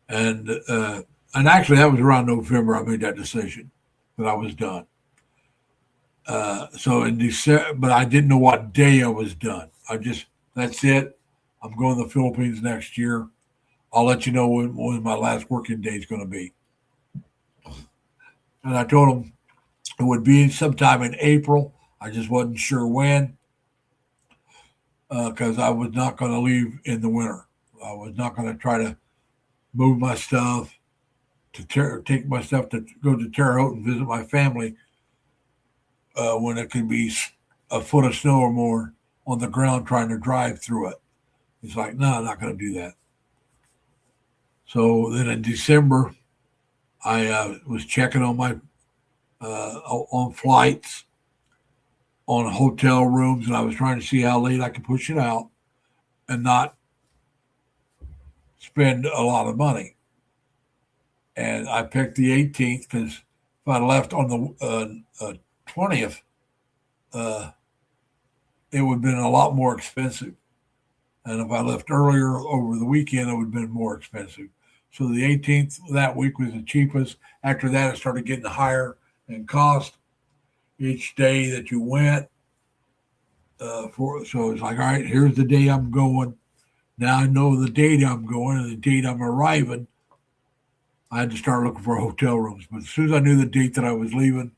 and and actually that was around November I made that decision that I was done. So in December, but I didn't know what day I was done. I just that's it. I'm going to the Philippines next year. I'll let you know when my last working day is going to be. And I told them it would be sometime in April. I just wasn't sure when because I was not going to leave in the winter. I was not going to try to move my stuff take my stuff to go to Terre Haute and visit my family when it could be a foot of snow or more on the ground trying to drive through it. It's like, no, I'm not going to do that. So then in December, I was checking on my on flights, on hotel rooms, and I was trying to see how late I could push it out and not spend a lot of money. And I picked the 18th because if I left on the 20th, uh, it would have been a lot more expensive. And if I left earlier over the weekend, it would have been more expensive. So the 18th that week was the cheapest. After that, it started getting higher in cost each day that you went. So it's like, all right, here's the day I'm going. Now I know the date I'm going and the date I'm arriving. I had to start looking for hotel rooms. But as soon as I knew the date that I was leaving,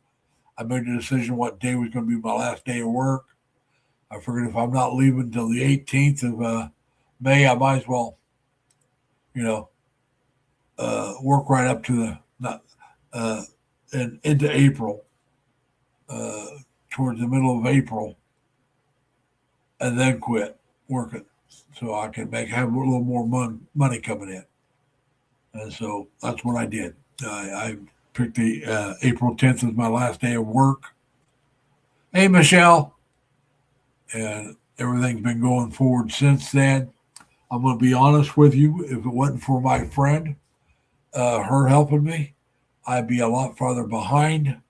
I made the decision what day was going to be my last day of work. I figured if I'm not leaving until the 18th of May, I might as well, you know, work right up to the not and into April, uh, towards the middle of April, and then quit working so I can have a little more money coming in. And so that's what I did. I picked the April 10th as my last day of work. Hey, Michelle, and everything's been going forward since then. I'm going to be honest with you. If it wasn't for my friend, her helping me, I'd be a lot farther behind.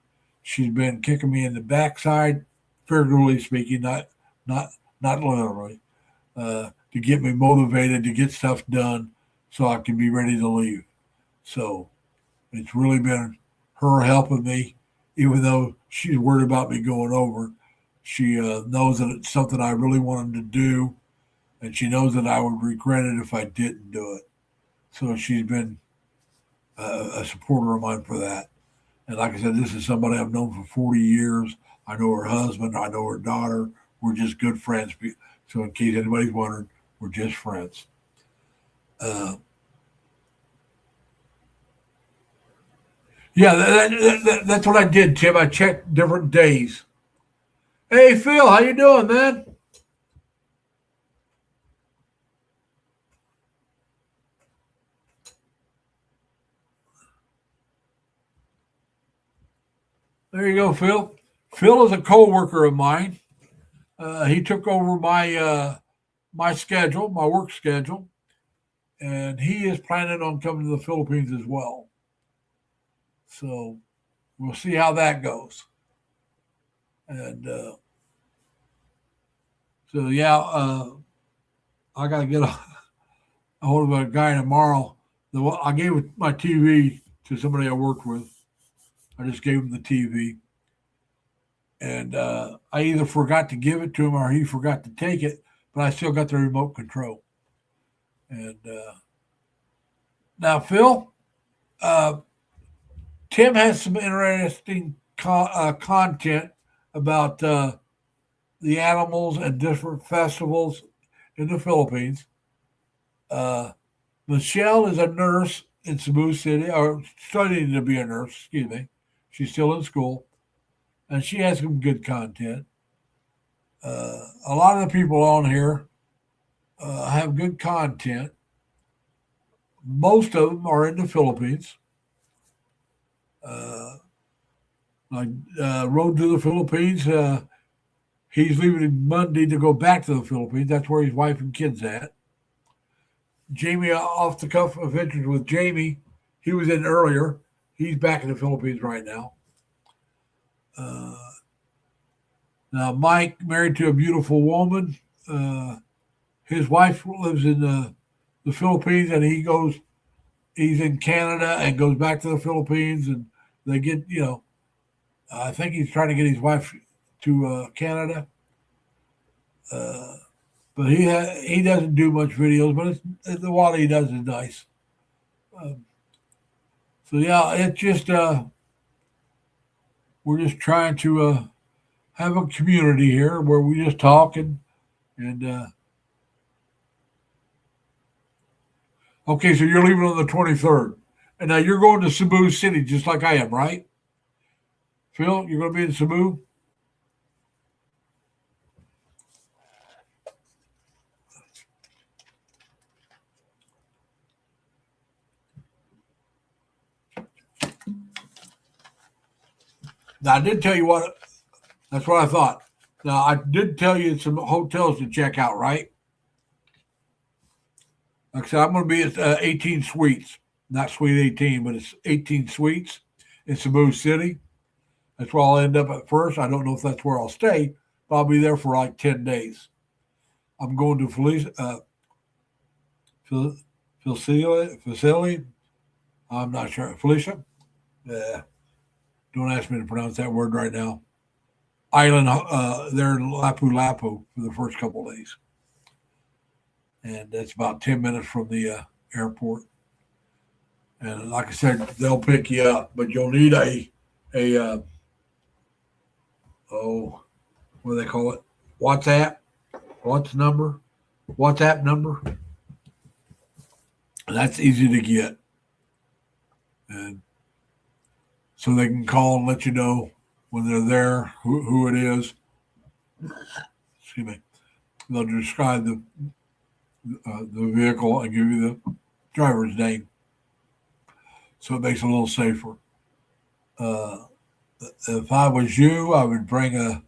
She's been kicking me in the backside, figuratively speaking, not not literally, to get me motivated to get stuff done so I can be ready to leave. So it's really been her helping me, even though she's worried about me going over. She knows that it's something I really wanted to do, and she knows that I would regret it if I didn't do it. So she's been a supporter of mine for that. And like I said, this is somebody I've known for 40 years. I know her husband. I know her daughter. We're just good friends. So in case anybody's wondering, we're just friends. Uh, yeah, that's what I did, Tim. I checked different days. Hey, Phil, how you doing, man? There you go, Phil. Phil is a co-worker of mine. He took over my schedule, my work schedule, and he is planning on coming to the Philippines as well. So we'll see how that goes. And so yeah, I got to get a hold of a guy tomorrow. I gave my TV to somebody I worked with. I just gave him the TV, and I either forgot to give it to him or he forgot to take it, but I still got the remote control. And now, Phil, uh, Tim has some interesting content about the animals and different festivals in the Philippines. Uh, Michelle is a nurse in Cebu City, or studying to be a nurse, excuse me. She's still in school, and she has some good content. A lot of the people on here have good content. Most of them are in the Philippines. Uh, like Road to the Philippines, he's leaving Monday to go back to the Philippines. That's where his wife and kids at. Jamie, off the cuff adventures with Jamie, he was in earlier. He's back in the Philippines right now. Uh, Now, Mike, married to a beautiful woman. Uh, his wife lives in the Philippines, and he's in Canada and goes back to the Philippines, and they get, I think he's trying to get his wife to Canada. Uh, but he doesn't do much videos, but the what he does is nice. Um, so yeah, it's just we're just trying to have a community here where we just talk and okay, so you're leaving on the 23rd, and now you're going to Cebu City just like I am, right? Phil, you're going to be in Cebu. Now I did tell you what. That's what I thought. Now I did tell you some hotels to check out, right? Like I said, I'm going to be at 18 Suites, not Suite 18, but it's 18 Suites in Cebu City. That's where I'll end up at first. I don't know if that's where I'll stay, but I'll be there for like 10 days. I'm going to Facility. I'm not sure. Felicia? Yeah. Don't ask me to pronounce that word right now. Island there in Lapu Lapu for the first couple of days. And that's about 10 minutes from the airport. And like I said, they'll pick you up, but you'll need a what do they call it? WhatsApp? WhatsApp number. And that's easy to get. And so they can call and let you know when they're there, who it is. Excuse me. They'll describe the vehicle and give you the driver's name, so it makes it a little safer. Uh, if I was you, I would bring a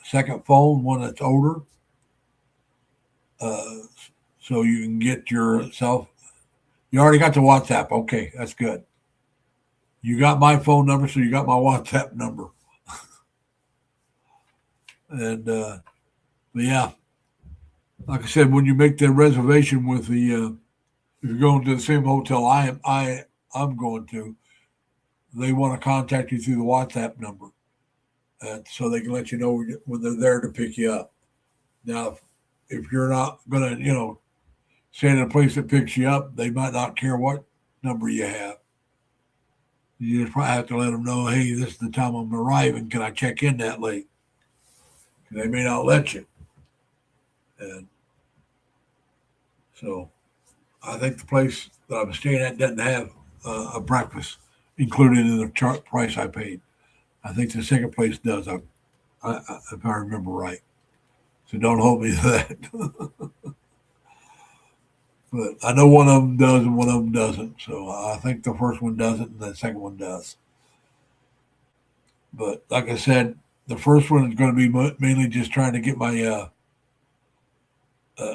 second phone, one that's older, uh, so you can get yourself. You already got the WhatsApp. Okay, that's good. You got my phone number, so you got my WhatsApp number. And but yeah, like I said, when you make the reservation with if you're going to the same hotel I'm going to, they want to contact you through the WhatsApp number, and so they can let you know when they're there to pick you up. Now, if you're not going to, stay in a place that picks you up, they might not care what number you have. You just probably have to let them know, hey, this is the time I'm arriving. Can I check in that late? They may not let you. And so I think the place that I'm staying at doesn't have a breakfast included in the price I paid. I think the second place does, if I remember right. So don't hold me to that. But I know one of them does and one of them doesn't. So I think the first one doesn't and the second one does. But like I said, the first one is going to be mainly just trying to get my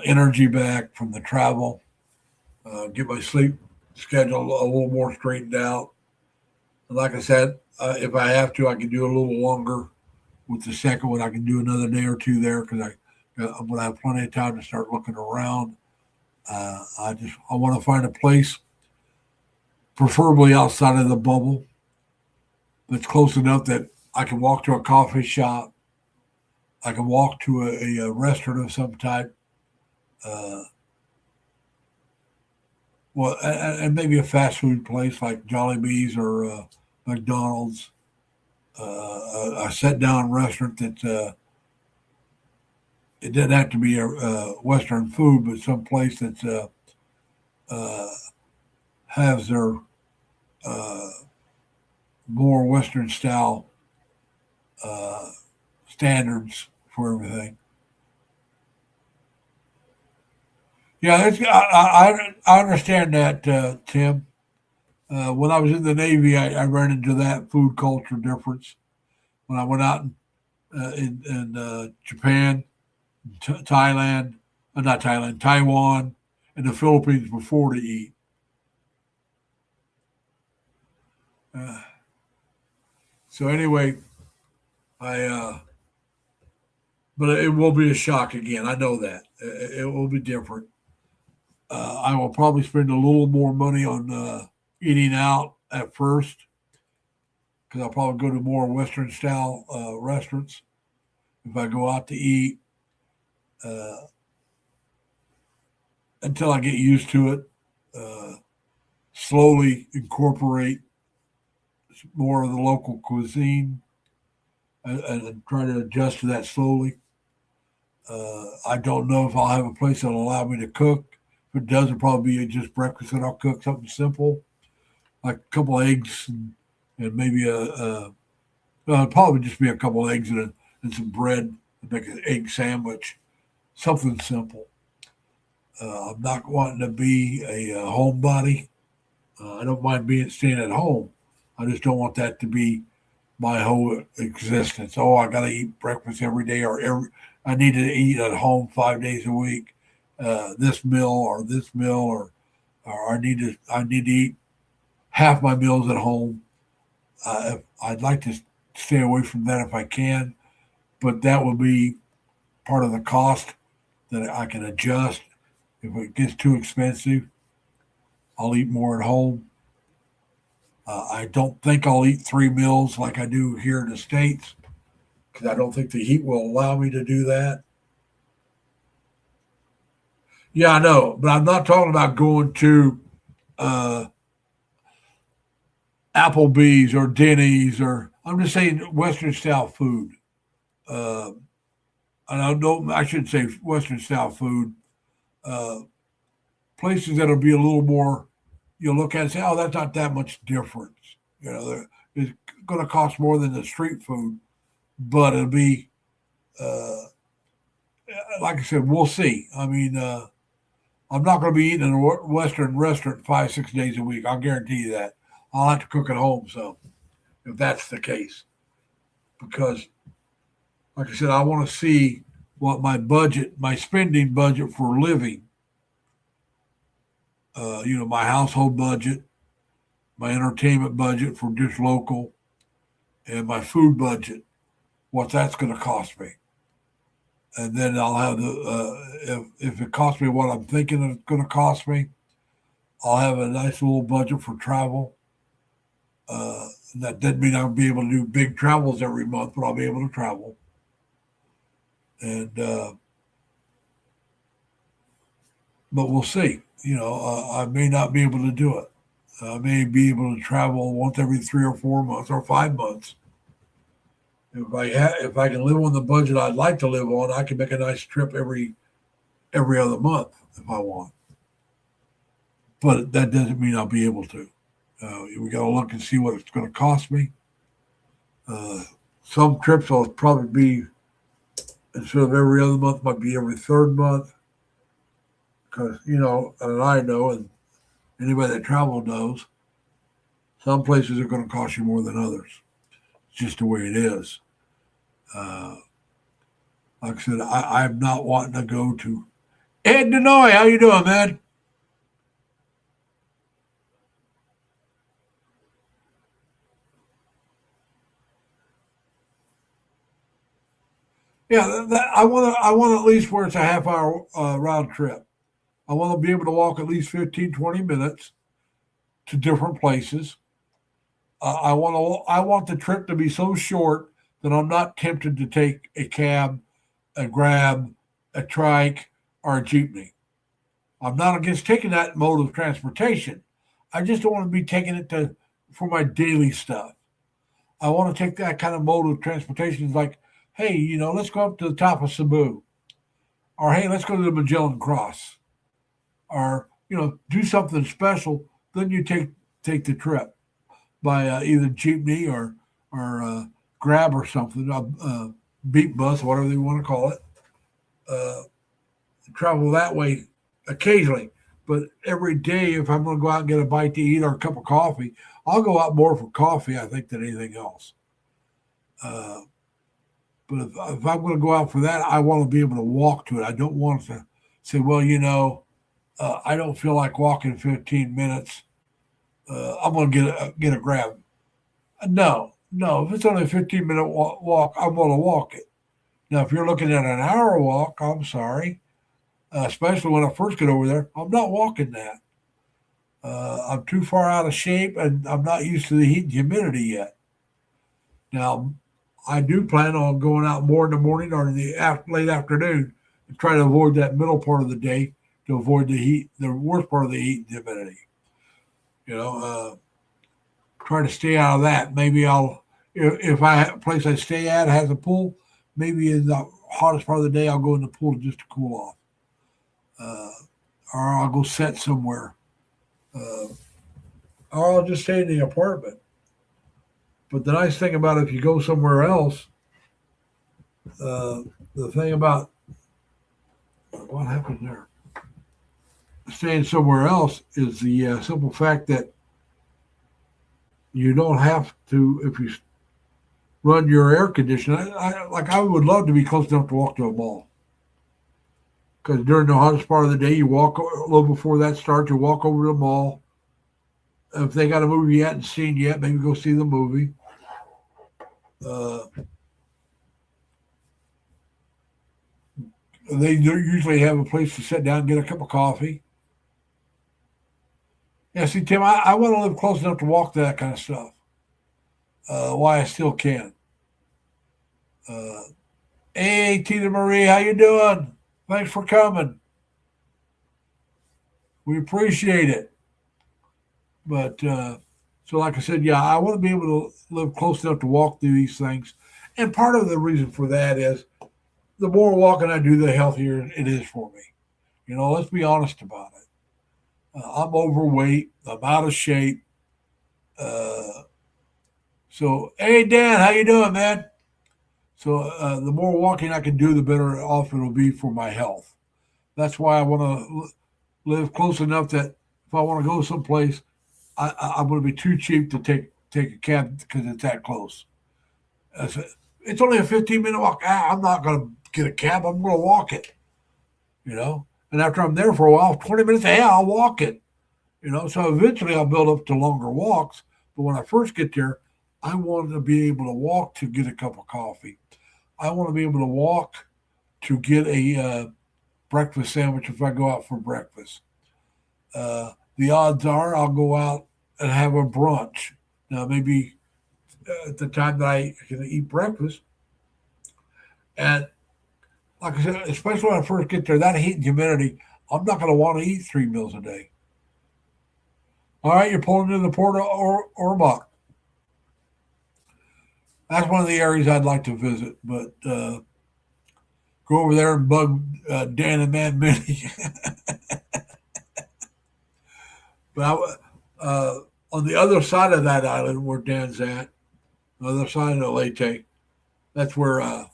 energy back from the travel, get my sleep schedule a little more straightened out. And like I said, if I have to, I can do a little longer with the second one. I can do another day or two there because I'm going to have plenty of time to start looking around. I want to find a place, preferably outside of the bubble, that's close enough that I can walk to a coffee shop. I can walk to a restaurant of some type. Uh, well, and maybe a fast food place like Jollibee's or McDonald's. A sit down restaurant that it doesn't have to be a Western food, but some place that uh, has their uh, more Western style uh, standards for everything. Yeah, I understand that, Tim. When I was in the Navy, I ran into that food culture difference. When I went out in Japan, Thailand, not Thailand, Taiwan, and the Philippines before to eat. Uh, so anyway, I but it will be a shock again. I know that it will be different. I will probably spend a little more money on eating out at first because I'll probably go to more Western style restaurants if I go out to eat uh, until I get used to it. Uh, Slowly incorporate more of the local cuisine and try to adjust to that slowly. I don't know if I'll have a place that'll allow me to cook. If it does, it'll probably be just breakfast, and I'll cook something simple like a couple of eggs and maybe well, it'll probably just be a couple of eggs and some bread and make an egg sandwich, something simple. I'm not wanting to be a homebody. I don't mind being staying at home. I just don't want that to be my whole existence. Oh, I got to eat breakfast every day, or I need to eat at home 5 days a week. This meal, or I need to eat half my meals at home. I'd like to stay away from that if I can, but that will be part of the cost that I can adjust. If it gets too expensive, I'll eat more at home. I don't think I'll eat 3 meals like I do here in the States because I don't think the heat will allow me to do that. Yeah, I know, but I'm not talking about going to uh, Applebee's or Denny's or I'm just saying Western style food. Uh, and I don't, I shouldn't say Western style food. Uh, Places that'll be a little more, you'll look at it and say, oh, that's not that much difference. It's going to cost more than the street food, but it'll be, uh, like I said, we'll see. I mean, I'm not going to be eating in a Western restaurant 5, 6 days a week. I'll guarantee you that. I'll have to cook at home. So if that's the case, because like I said, I want to see what my spending budget for living, my household budget, my entertainment budget for just local, and my food budget, what that's going to cost me. And then I'll have if it costs me what I'm thinking it's going to cost me, I'll have a nice little budget for travel. That doesn't mean I'll be able to do big travels every month, but I'll be able to travel. And but we'll see. I may not be able to do it. I may be able to travel once every 3 or 4 months or 5 months. If I can live on the budget I'd like to live on, I can make a nice trip every other month if I want. But that doesn't mean I'll be able to. We got to look and see what it's going to cost me. Uh, some trips will probably be instead of every other month, might be every third month. Because and I know, and anybody that traveled knows, some places are going to cost you more than others. It's just the way it is. Uh, like I said, I'm not wanting to go to Ed Denoy. How you doing, man? Yeah, I want to. I want at least where it's a half hour round trip. I want to be able to walk at least 15, 20 minutes to different places. I want the trip to be so short that I'm not tempted to take a cab, a Grab, a trike, or a jeepney. I'm not against taking that mode of transportation. I just don't want to be taking it to for my daily stuff. I want to take that kind of mode of transportation. It's like, hey, let's go up to the top of Cebu, or hey, let's go to the Magellan Cross, or do something special. Then you take the trip by either jeepney or Grab or something, beat bus, whatever you want to call it. Uh, Travel that way occasionally, but every day, if I'm going to go out and get a bite to eat or a cup of coffee, I'll go out more for coffee, I think, than anything else. Uh, but if I'm going to go out for that, I want to be able to walk to it. I don't want to say, well, I don't feel like walking 15 minutes. I'm going to get a Grab. No, no. If it's only a 15-minute walk, I'm going to walk it. Now, if you're looking at an hour walk, I'm sorry. Especially when I first get over there, I'm not walking that. I'm too far out of shape, and I'm not used to the heat and humidity yet. Now, I do plan on going out more in the morning or in the late afternoon and try to avoid that middle part of the day to avoid the heat, the worst part of the heat and humidity. You know, try to stay out of that. Maybe if a place I stay at has a pool, maybe in the hottest part of the day, I'll go in the pool just to cool off. Uh, or I'll go sit somewhere. Uh, or I'll just stay in the apartment. But the nice thing about if you go somewhere else, uh, the thing about what happened there, staying somewhere else is the simple fact that you don't have to, if you run your air conditioner. I would love to be close enough to walk to a mall. Because during the hottest part of the day, you walk a little before that starts, you walk over to the mall. If they got a movie you hadn't seen yet, maybe go see the movie. Uh, they usually have a place to sit down and get a cup of coffee. Yeah, see, Tim, I want to live close enough to walk to that kind of stuff. Why I still can. Uh, hey, Tina Marie, how you doing? Thanks for coming. We appreciate it. But so, like I said, yeah, I want to be able to live close enough to walk through these things. And part of the reason for that is the more walking I do, the healthier it is for me. Let's be honest about it. I'm overweight. I'm out of shape. Uh, so, hey, Dan, how you doing, man? So the more walking I can do, the better off it'll be for my health. That's why I want to live close enough that if I want to go someplace, I'm going to be too cheap to take a cab because it's that close. It's only a 15-minute walk. I'm not going to get a cab. I'm going to walk it. And after I'm there for a while, 20 minutes, I'll walk it. So eventually I'll build up to longer walks. But when I first get there, I want to be able to walk to get a cup of coffee. I want to be able to walk to get a breakfast sandwich if I go out for breakfast. The odds are I'll go out and have a brunch. Now, maybe at the time that I can eat breakfast. And like I said, especially when I first get there, that heat and humidity, I'm not going to want to eat 3 meals a day. All right, you're pulling into the Port of Orbach. That's one of the areas I'd like to visit, but go over there and bug Dan and Man Minnie. But on the other side of that island where Dan's at, the other side of Leyte, that's where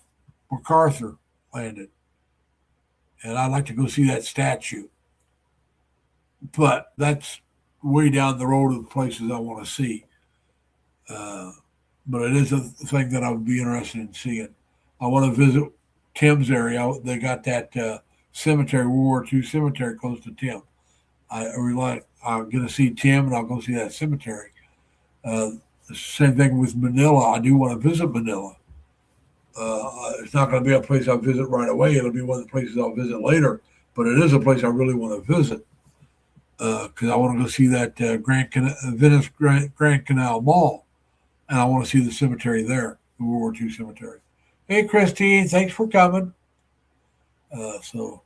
MacArthur landed. And I'd like to go see that statue. But that's way down the road of the places I want to see. But it is a thing that I would be interested in seeing. I want to visit Tim's area. They got that cemetery, World War II cemetery close to Tim. I'm going to see Tim, and I'll go see that cemetery. The same thing with Manila. I do want to visit Manila. It's not going to be a place I'll visit right away. It'll be one of the places I'll visit later. But it is a place I really want to visit because I want to go see that Grand Canal Mall. and I want to see the cemetery there, the World War II cemetery. Hey, Christine, thanks for coming. So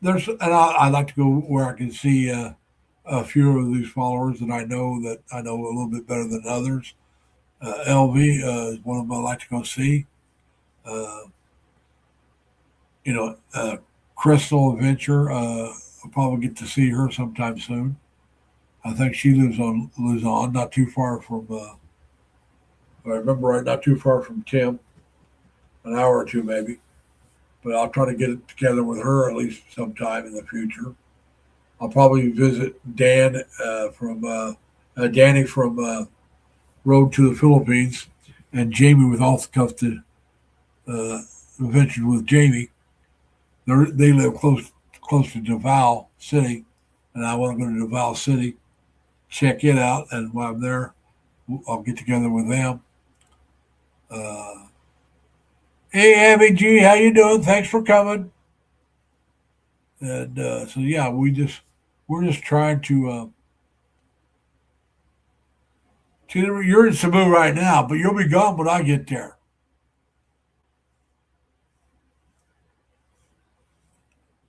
there's, and I'd like to go where I can see a few of these followers that I know a little bit better than others. LV is one of them I like to go see. Uh, you know, Crystal Adventure. I'll probably get to see her sometime soon. I think she lives on Luzon, not too far from. If I remember right, not too far from Tim, an hour or two maybe. But I'll try to get it together with her at least sometime in the future. I'll probably visit Danny from Road to the Philippines, and Jamie with Off the Cuff to Adventure with Jamie. They live close to Davao City, and I want to go to Davao City, check it out, and while I'm there, I'll get together with them. Uh, hey, Abby G, how you doing? Thanks for coming. And so yeah, we're just trying to. You're in Cebu right now, but you'll be gone when I get there.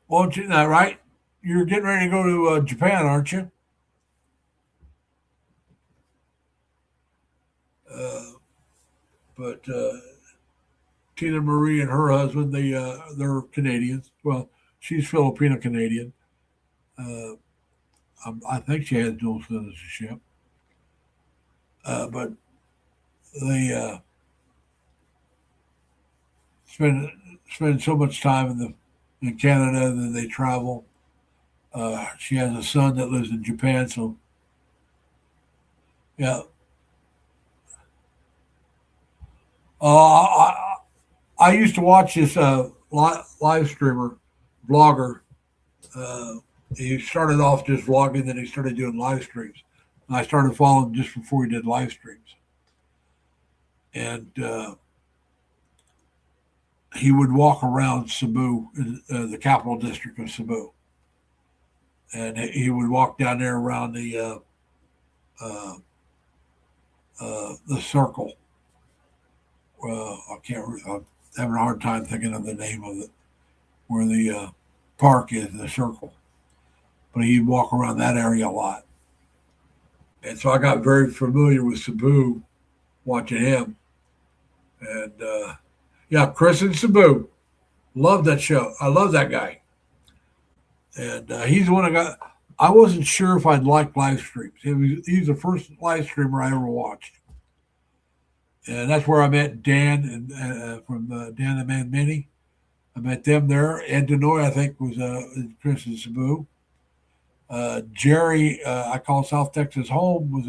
Won't you? That right? You're getting ready to go to Japan, aren't you? Uh, but Tina Marie and her husband, they're Canadians. Well, she's Filipino Canadian. Uh, I think she has dual citizenship. But they spend spend so much time in Canada that they travel. She has a son that lives in Japan, so yeah. I used to watch this live streamer, vlogger. Uh, he started off just vlogging, then he started doing live streams. And I started following him just before he did live streams. And he would walk around Cebu, the capital district of Cebu. And he would walk down there around uh, the circle. I can't. I'm having a hard time thinking of the name of it, where the park is, the circle. But he'd walk around that area a lot, and so I got very familiar with Cebu watching him. And yeah, Chris and Cebu, love that show. I love that guy, and he's the one I got. I wasn't sure if I'd like live streams. He's the first live streamer I ever watched, and that's where I met Dan and from Dan and Man Mini. I met them there. Ed Denoy, I think, was Chris and Cebu. Jerry, I call South Texas home, was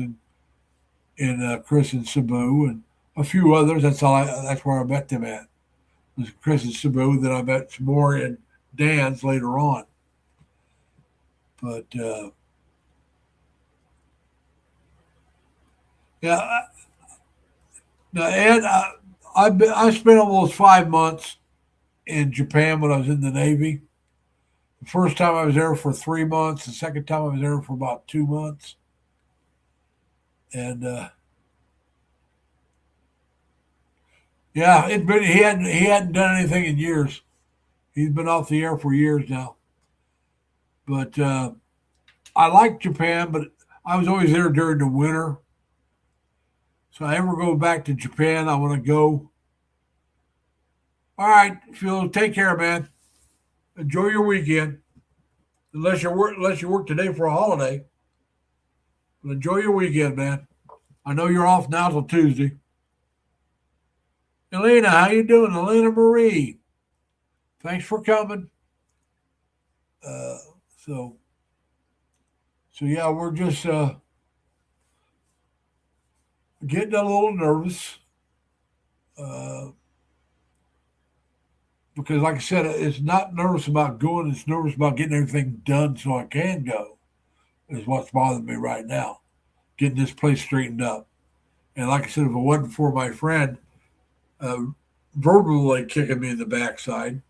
in Chris and Cebu, and a few others. That's where I met them at. Was Chris and Cebu. Then I met some more in Dan's later on. But yeah, now Ed, I spent almost 5 months in Japan when I was in the Navy. The first time I was there for 3 months. The second time I was there for about 2 months. And yeah, he hadn't done anything in years. He's been off the air for years now. But I like Japan, but I was always there during the winter. So I ever go back to Japan, I want to go. All right, Phil, take care, man. Enjoy your weekend. Unless you work today for a holiday. But enjoy your weekend, man. I know you're off now till Tuesday. Elena, how you doing? Elena Marie. Thanks for coming. Uh, so so yeah, we're just getting a little nervous uh, because, like I said, it's not nervous about going. It's nervous about getting everything done so I can go. Is what's bothering me right now. Getting this place straightened up. And like I said, if it wasn't for my friend uh, verbally kicking me in the backside,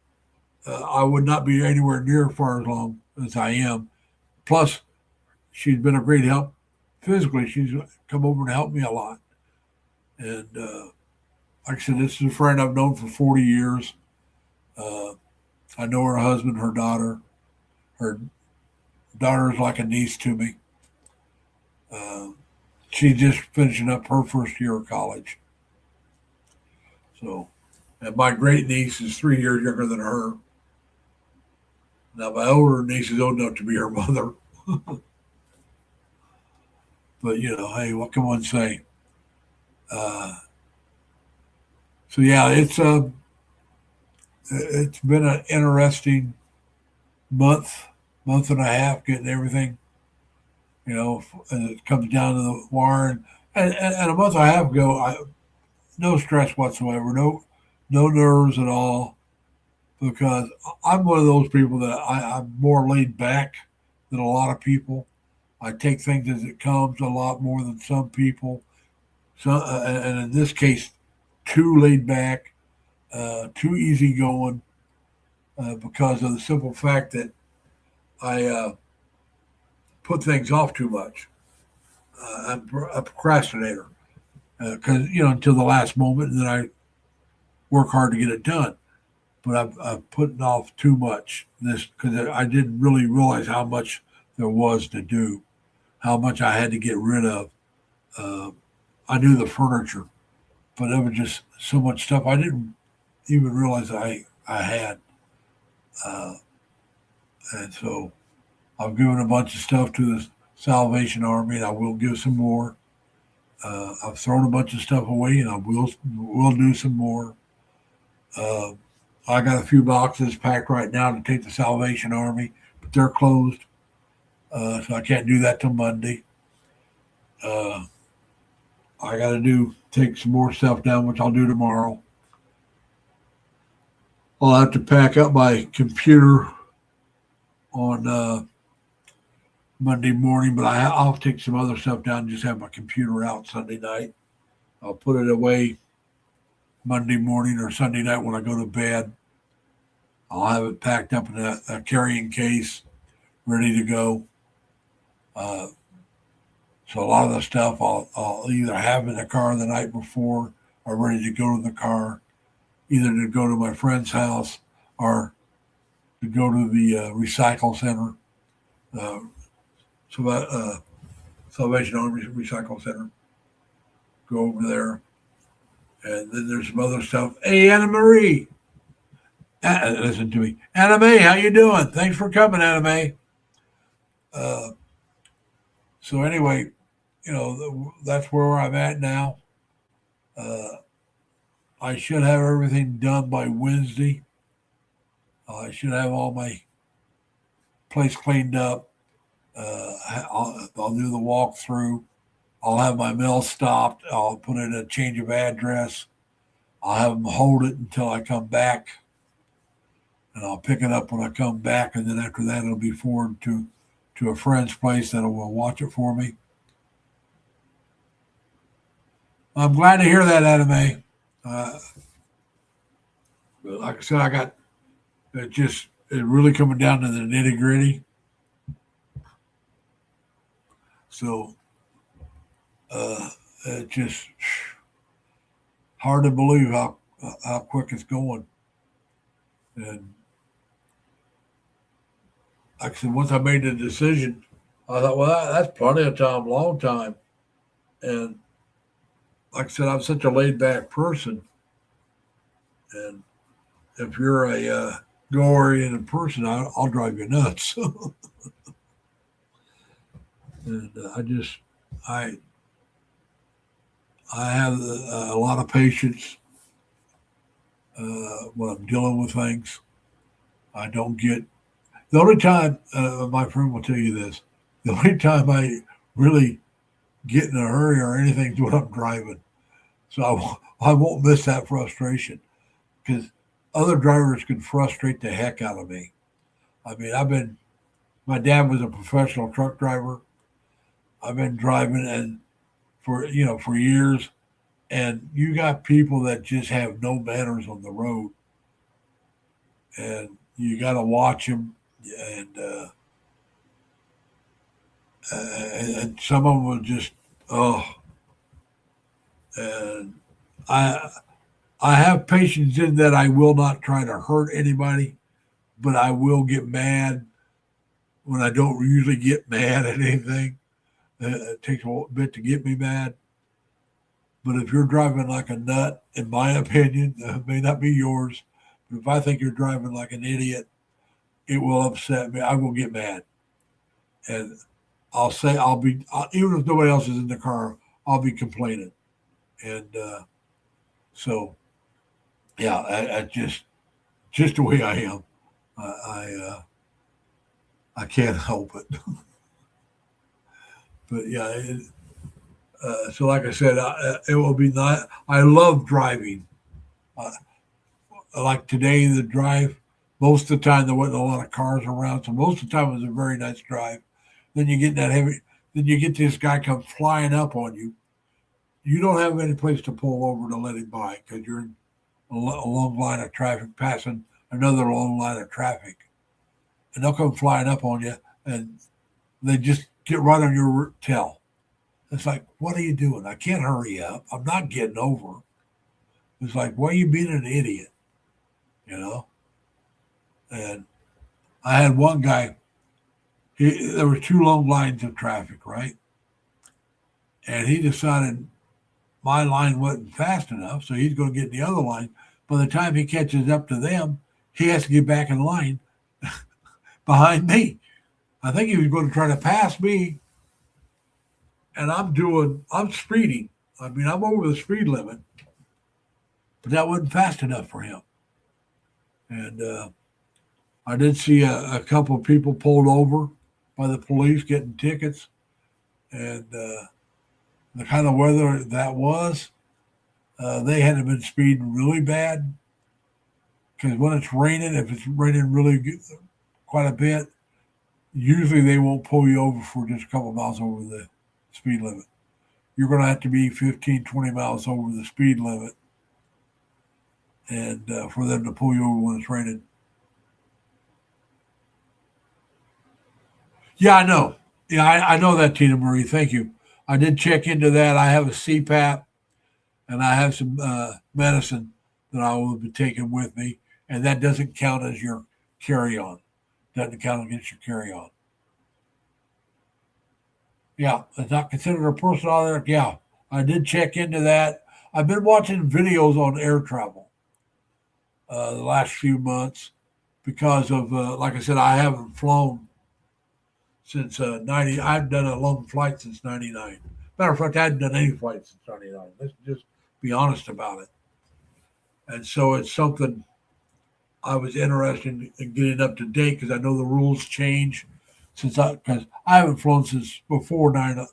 I would not be anywhere near far as long as I am. Plus, she's been a great help physically. She's come over and helped me a lot. And like I said, this is a friend I've known for 40 years. Uh, I know her husband, her daughter. Her daughter is like a niece to me. Uh, she's just finishing up her first year of college. So, and my great niece is 3 years younger than her. Now, my older niece is old enough to be her mother. But, hey, what can one say? Uh, so, yeah, it's been an interesting month, month and a half getting everything, and it comes down to the wire. And a month and a half ago, no stress whatsoever, no nerves at all, because I'm one of those people that I'm more laid back than a lot of people. I take things as it comes a lot more than some people. So, and in this case, too laid back, too easygoing, because of the simple fact that I put things off too much. I'm a procrastinator because until the last moment, and then I work hard to get it done. But I've put off too much this because I didn't really realize how much there was to do, how much I had to get rid of. Uh, I knew the furniture, but there was just so much stuff I didn't even realize I had. Uh, and so I've given a bunch of stuff to the Salvation Army, and I will give some more. I've thrown a bunch of stuff away, and I will do some more. Uh, I got a few boxes packed right now to take to Salvation Army, but they're closed, so I can't do that till Monday. Uh, I got to take some more stuff down, which I'll do tomorrow. I'll have to pack up my computer on Monday morning, but I'll take some other stuff down and just have my computer out Sunday night. I'll put it away Monday morning or Sunday night when I go to bed. I'll have it packed up in a carrying case, ready to go. Uh, so a lot of the stuff I'll either have in the car the night before or ready to go to the car, either to go to my friend's house or to go to the recycle center, uh, so Salvation Army Recycle Center. Go over there, and then there's some other stuff. Hey, Anna Marie, listen to me, Anna Mae, how you doing? Thanks for coming, Anna Mae. Uh, so anyway, that's where I'm at now. Uh, I should have everything done by Wednesday. I should have all my place cleaned up. I'll do the walkthrough. I'll have my mail stopped. I'll put in a change of address. I'll have them hold it until I come back, and I'll pick it up when I come back. And then after that, it'll be forwarded to a friend's place that will watch it for me. I'm glad to hear that, Anime. But like I said, I got it really coming down to the nitty gritty. So it's just hard to believe how quick it's going. And like I said, once I made the decision, I thought, well, that's plenty of time, long time. And like I said, I'm such a laid back person. And if you're a go oriented person, I'll drive you nuts. And I I have a lot of patience when I'm dealing with things. I don't get the only time my friend will tell you this. The only time I really get in a hurry or anything is when I'm driving. So I won't miss that frustration because other drivers can frustrate the heck out of me. I mean, my dad was a professional truck driver. I've been driving and for years, and you got people that just have no manners on the road, and you got to watch them, and and some of them will just oh, And I I have patience in that I will not try to hurt anybody, but I will get mad when I don't usually get mad at anything. It takes a bit to get me mad. But if you're driving like a nut, in my opinion, it may not be yours, but if I think you're driving like an idiot, it will upset me. I will get mad. And even if nobody else is in the car, I'll be complaining. And so, yeah, I just the way I am. I can't help it. But yeah, so like I said, it will be not. I love driving. Uh, like today, the drive. Most of the time, there wasn't a lot of cars around, so most of the time it was a very nice drive. Then you get that heavy. Then you get this guy come flying up on you. You don't have any place to pull over to let him by because you're in a long line of traffic passing another long line of traffic, and they'll come flying up on you, and they just get right on your tail. It's like, what are you doing? I can't hurry up. I'm not getting over. It's like, why are you being an idiot? You know? And I had one guy, there were two long lines of traffic, right? And he decided my line wasn't fast enough, so he's going to get in the other line. By the time he catches up to them, he has to get back in line behind me. I think he was going to try to pass me, and I'm speeding. I mean, I'm over the speed limit, but that wasn't fast enough for him. And I did see a couple of people pulled over by the police getting tickets, and the kind of weather that was, they had been speeding really bad. Because when it's raining, if it's raining quite a bit, usually they won't pull you over for just a couple of miles over the speed limit. You're going to have to be 15, 20 miles over the speed limit, and for them to pull you over when it's raining. Yeah, I know. Yeah, I know that, Tina Marie. Thank you. I did check into that. I have a CPAP and I have some medicine that I will be taking with me, and that doesn't count as your carry on. Doesn't count against your carry on. Yeah, it's not considered a personal auto. Yeah, I did check into that. I've been watching videos on air travel the last few months because of, like I said, I haven't flown since 90. I've done a long flight since 99. Matter of fact, I hadn't done any flights since 99. Let's just be honest about it. And so it's something I was interested in getting up to date because I know the rules change because I haven't flown since before 9/11.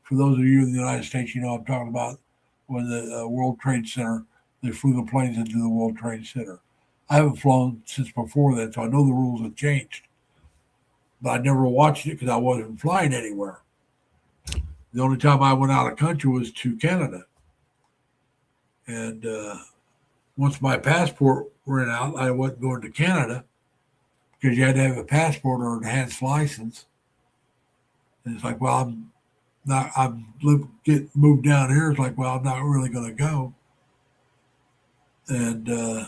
For those of you in the United States, you know I'm talking about when the World Trade Center, they flew the planes into the World Trade Center. I haven't flown since before then, so I know the rules have changed. But I never watched it because I wasn't flying anywhere. The only time I went out of country was to Canada. And once my passport ran out, I wasn't going to Canada because you had to have a passport or an enhanced license. And it's like, well, get moved down here. It's like, well, I'm not really going to go. And then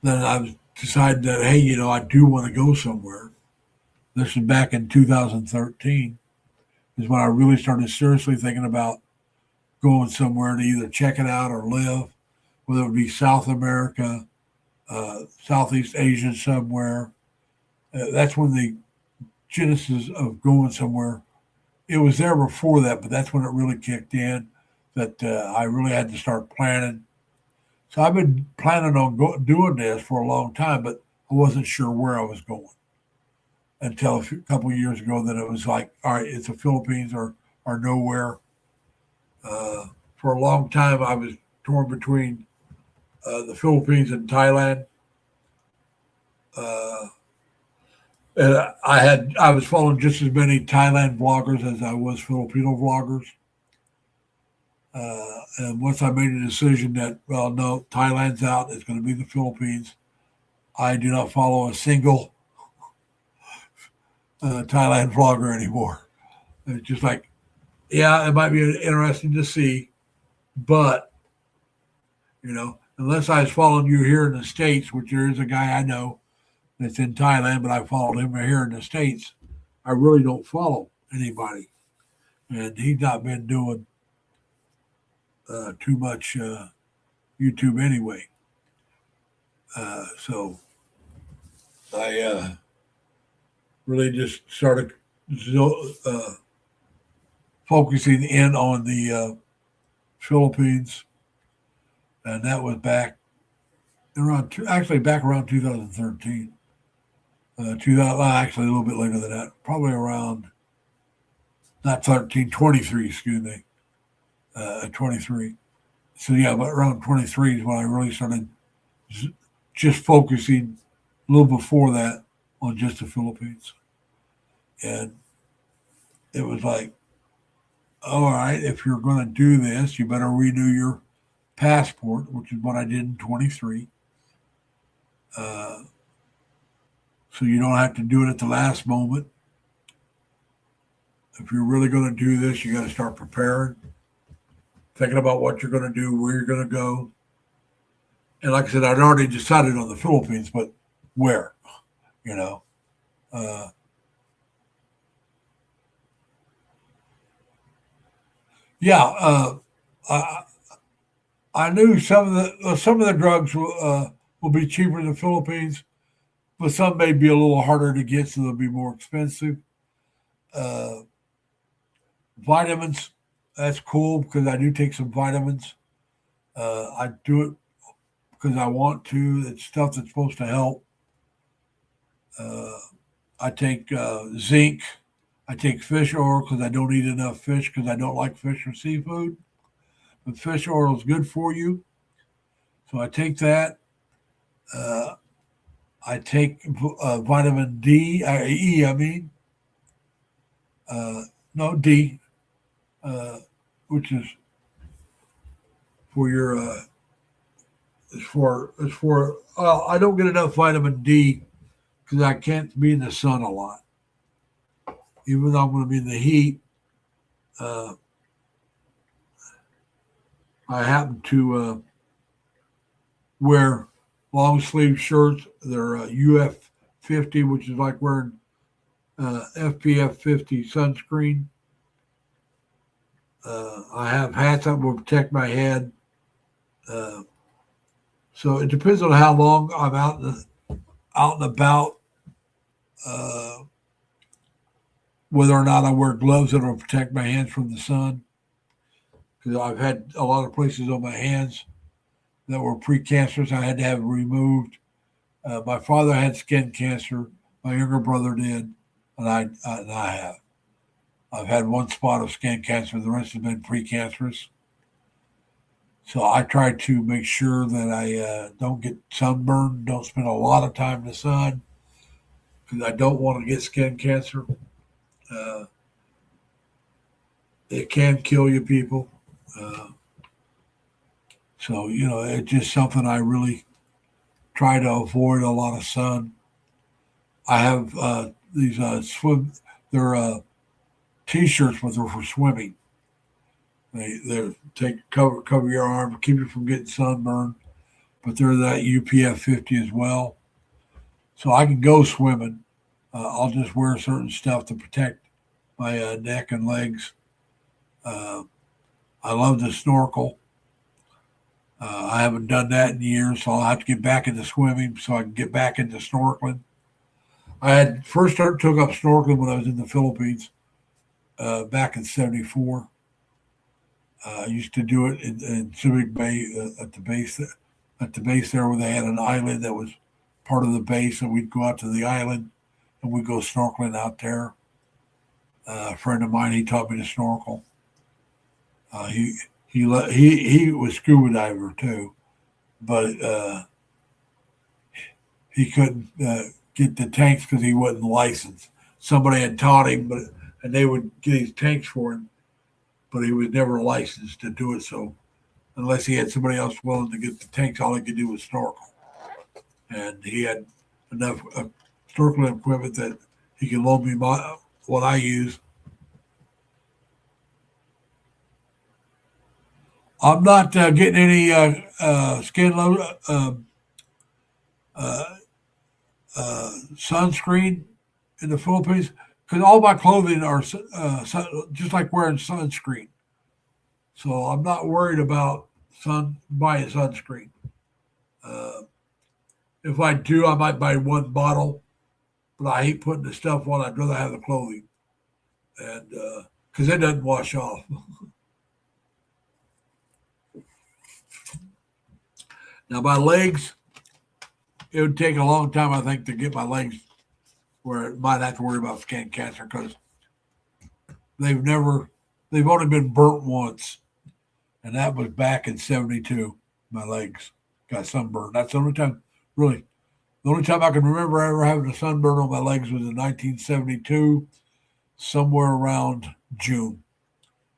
I decided that, hey, I do want to go somewhere. This is back in 2013 is when I really started seriously thinking about going somewhere to either check it out or live, whether it would be South America, Southeast Asia somewhere. That's when the genesis of going somewhere, it was there before that, but that's when it really kicked in that I really had to start planning. So I've been planning on doing this for a long time, but I wasn't sure where I was going until a couple of years ago that it was like, all right, it's the Philippines or nowhere. For a long time, I was torn between the Philippines and Thailand. And I was following just as many Thailand vloggers as I was Filipino vloggers. And once I made a decision that, well, no, Thailand's out, it's going to be the Philippines. I do not follow a single Thailand vlogger anymore. It's just like, yeah, it might be interesting to see, But, unless I was following you here in the States, which there is a guy I know that's in Thailand, but I followed him here in the States, I really don't follow anybody. And he's not been doing too much YouTube anyway. So I really just started uh, focusing in on the Philippines, and that was back around 2013. 2000, well, actually a little bit later than that, probably around not 13, 23, excuse me, 23. So yeah, but around 23 is when I really started just focusing a little before that on just the Philippines. And it was like, all right, if you're going to do this, you better renew your passport, which is what I did in 23. Uh, so you don't have to do it at the last moment. If you're really going to do this, you got to start preparing, thinking about what you're going to do, where you're going to go. And like I said, I'd already decided on the Philippines, but where, you know. Uh, yeah, I, I knew some of the drugs will be cheaper in the Philippines, but some may be a little harder to get, so they'll be more expensive. Uh, Vitamins, that's cool because I do take some vitamins. I do it because I want to. It's stuff that's supposed to help. Uh, I take zinc. I take fish oil because I don't eat enough fish because I don't like fish or seafood. But fish oil is good for you, so I take that. Uh, I take vitamin D, E. I mean, uh, no D, uh, which is for your is for. I don't get enough vitamin D because I can't be in the sun a lot. Even though I'm going to be in the heat, uh, I happen to wear long sleeve shirts. They're UF 50, which is like wearing FPF 50 sunscreen. I have hats that will protect my head. Uh, so it depends on how long I'm out and about, uh, whether or not I wear gloves that will protect my hands from the sun. Because I've had a lot of places on my hands that were precancerous. I had to have it removed. My father had skin cancer. My younger brother did, and I have. I've had one spot of skin cancer. The rest have been precancerous. So I try to make sure that I don't get sunburned, don't spend a lot of time in the sun because I don't want to get skin cancer. Uh, it can kill you, people. Uh, so it's just something I really try to avoid a lot of sun. I have these swim. They're t-shirts, but they're for swimming. They take cover your arm, keep you from getting sunburned, but they're that UPF 50 as well. So I can go swimming. I'll just wear certain stuff to protect my neck and legs. Uh, I love to snorkel. I haven't done that in years, so I'll have to get back into swimming so I can get back into snorkeling. I had first took up snorkeling when I was in the Philippines back in '74. I used to do it in Civic Bay at the base there where they had an island that was part of the base, and we'd go out to the island and we'd go snorkeling out there. A friend of mine, he taught me to snorkel. He was scuba diver too, but he couldn't get the tanks because he wasn't licensed. Somebody had taught him, and they would get his tanks for him, but he was never licensed to do it. So unless he had somebody else willing to get the tanks, all he could do was snorkel. And he had enough snorkeling equipment that he could loan me what I use. I'm not getting any skin uh, sunscreen in the Philippines because all my clothing are just like wearing sunscreen. So I'm not worried about buying sunscreen. Uh, if I do, I might buy one bottle, but I hate putting the stuff on. I'd rather have the clothing, and because it doesn't wash off. Now my legs, it would take a long time, I think, to get my legs where it might have to worry about skin cancer because they've never, they've only been burnt once, and that was back in '72. My legs got sunburned. That's the only time, really, the only time I can remember ever having a sunburn on my legs was in 1972, somewhere around June,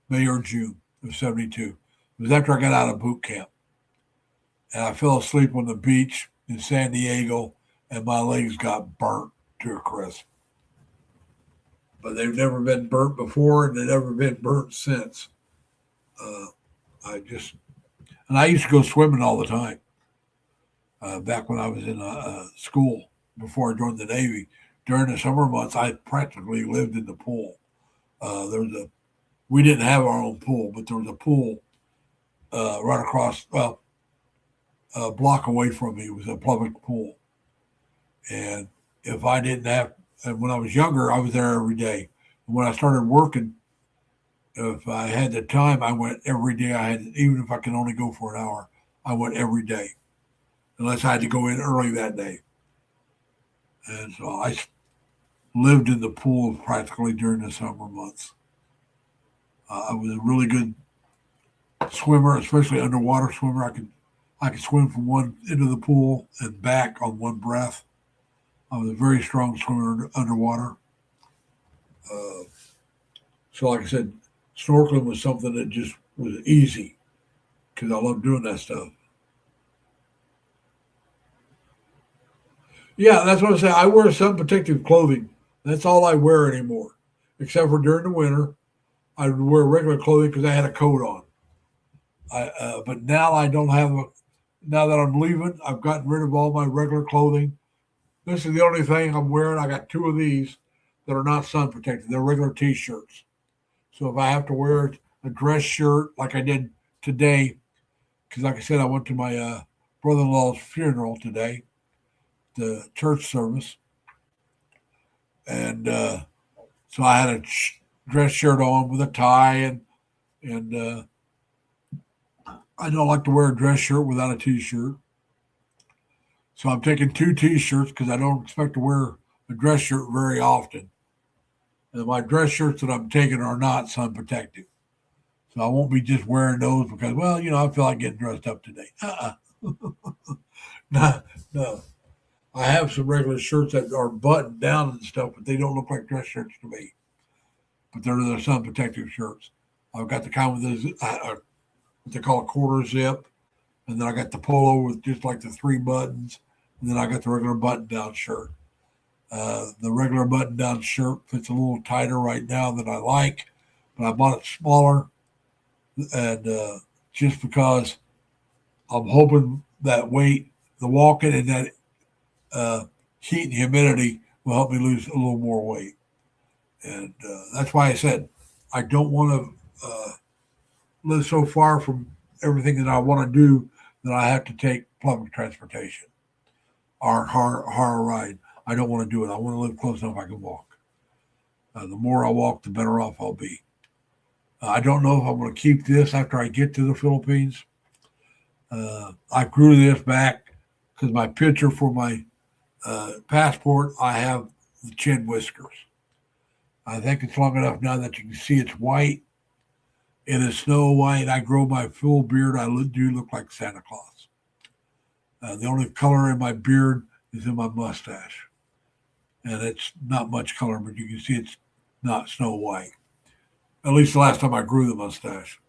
May or June of '72. It was after I got out of boot camp, and I fell asleep on the beach in San Diego, and my legs got burnt to a crisp. But they've never been burnt before, and they've never been burnt since. Uh, I just and I used to go swimming all the time back when I was in school before I joined the Navy. During the summer months, I practically lived in the pool. There was a We didn't have our own pool, but there was a pool right across, well, a block away from me. It was a public pool, and if I didn't have, and when I was younger, I was there every day. And when I started working, if I had the time, I went every day. I had, even if I could only go for an hour, I went every day, unless I had to go in early that day. And so I lived in the pool practically during the summer months. I was a really good swimmer, especially underwater swimmer. I could swim from one end of the pool and back on one breath. I was a very strong swimmer underwater. Uh, so, like I said, snorkeling was something that just was easy because I love doing that stuff. Yeah, that's what I say. I wear sun protective clothing. That's all I wear anymore, except for during the winter. I would wear regular clothing because I had a coat on. But now I don't have. Now that I'm leaving, I've gotten rid of all my regular clothing. This is the only thing I'm wearing. I got two of these that are not sun protected. They're regular T-shirts. So if I have to wear a dress shirt like I did today, because like I said, I went to my brother-in-law's funeral today, the church service, and so I had a dress shirt on with a tie, and I don't like to wear a dress shirt without a T-shirt. So I'm taking two T-shirts because I don't expect to wear a dress shirt very often. And my dress shirts that I'm taking are not sun protected. So I won't be just wearing those because, well, I feel like getting dressed up today. No, no. I have some regular shirts that are buttoned down and stuff, but they don't look like dress shirts to me. But they're the sun protective shirts. I've got the kind with what they call a quarter zip, and then I got the polo with just like the three buttons, and then I got the regular button down shirt. The regular button down shirt fits a little tighter right now than I like, but I bought it smaller, and just because I'm hoping that weight, the walking, and that uh, heat and humidity will help me lose a little more weight. And that's why I said I don't want to live so far from everything that I want to do that I have to take public transportation or hire a ride. I don't want to do it. I want to live close enough I can walk. The more I walk, the better off I'll be. I don't know if I'm going to keep this after I get to the Philippines. I grew this back because my picture for my passport, I have the chin whiskers. I think it's long enough now that you can see it's white. It is snow white. I grow my full beard. Do look like Santa Claus. The only color in my beard is in my mustache. And it's not much color, but you can see it's not snow white. At least the last time I grew the mustache.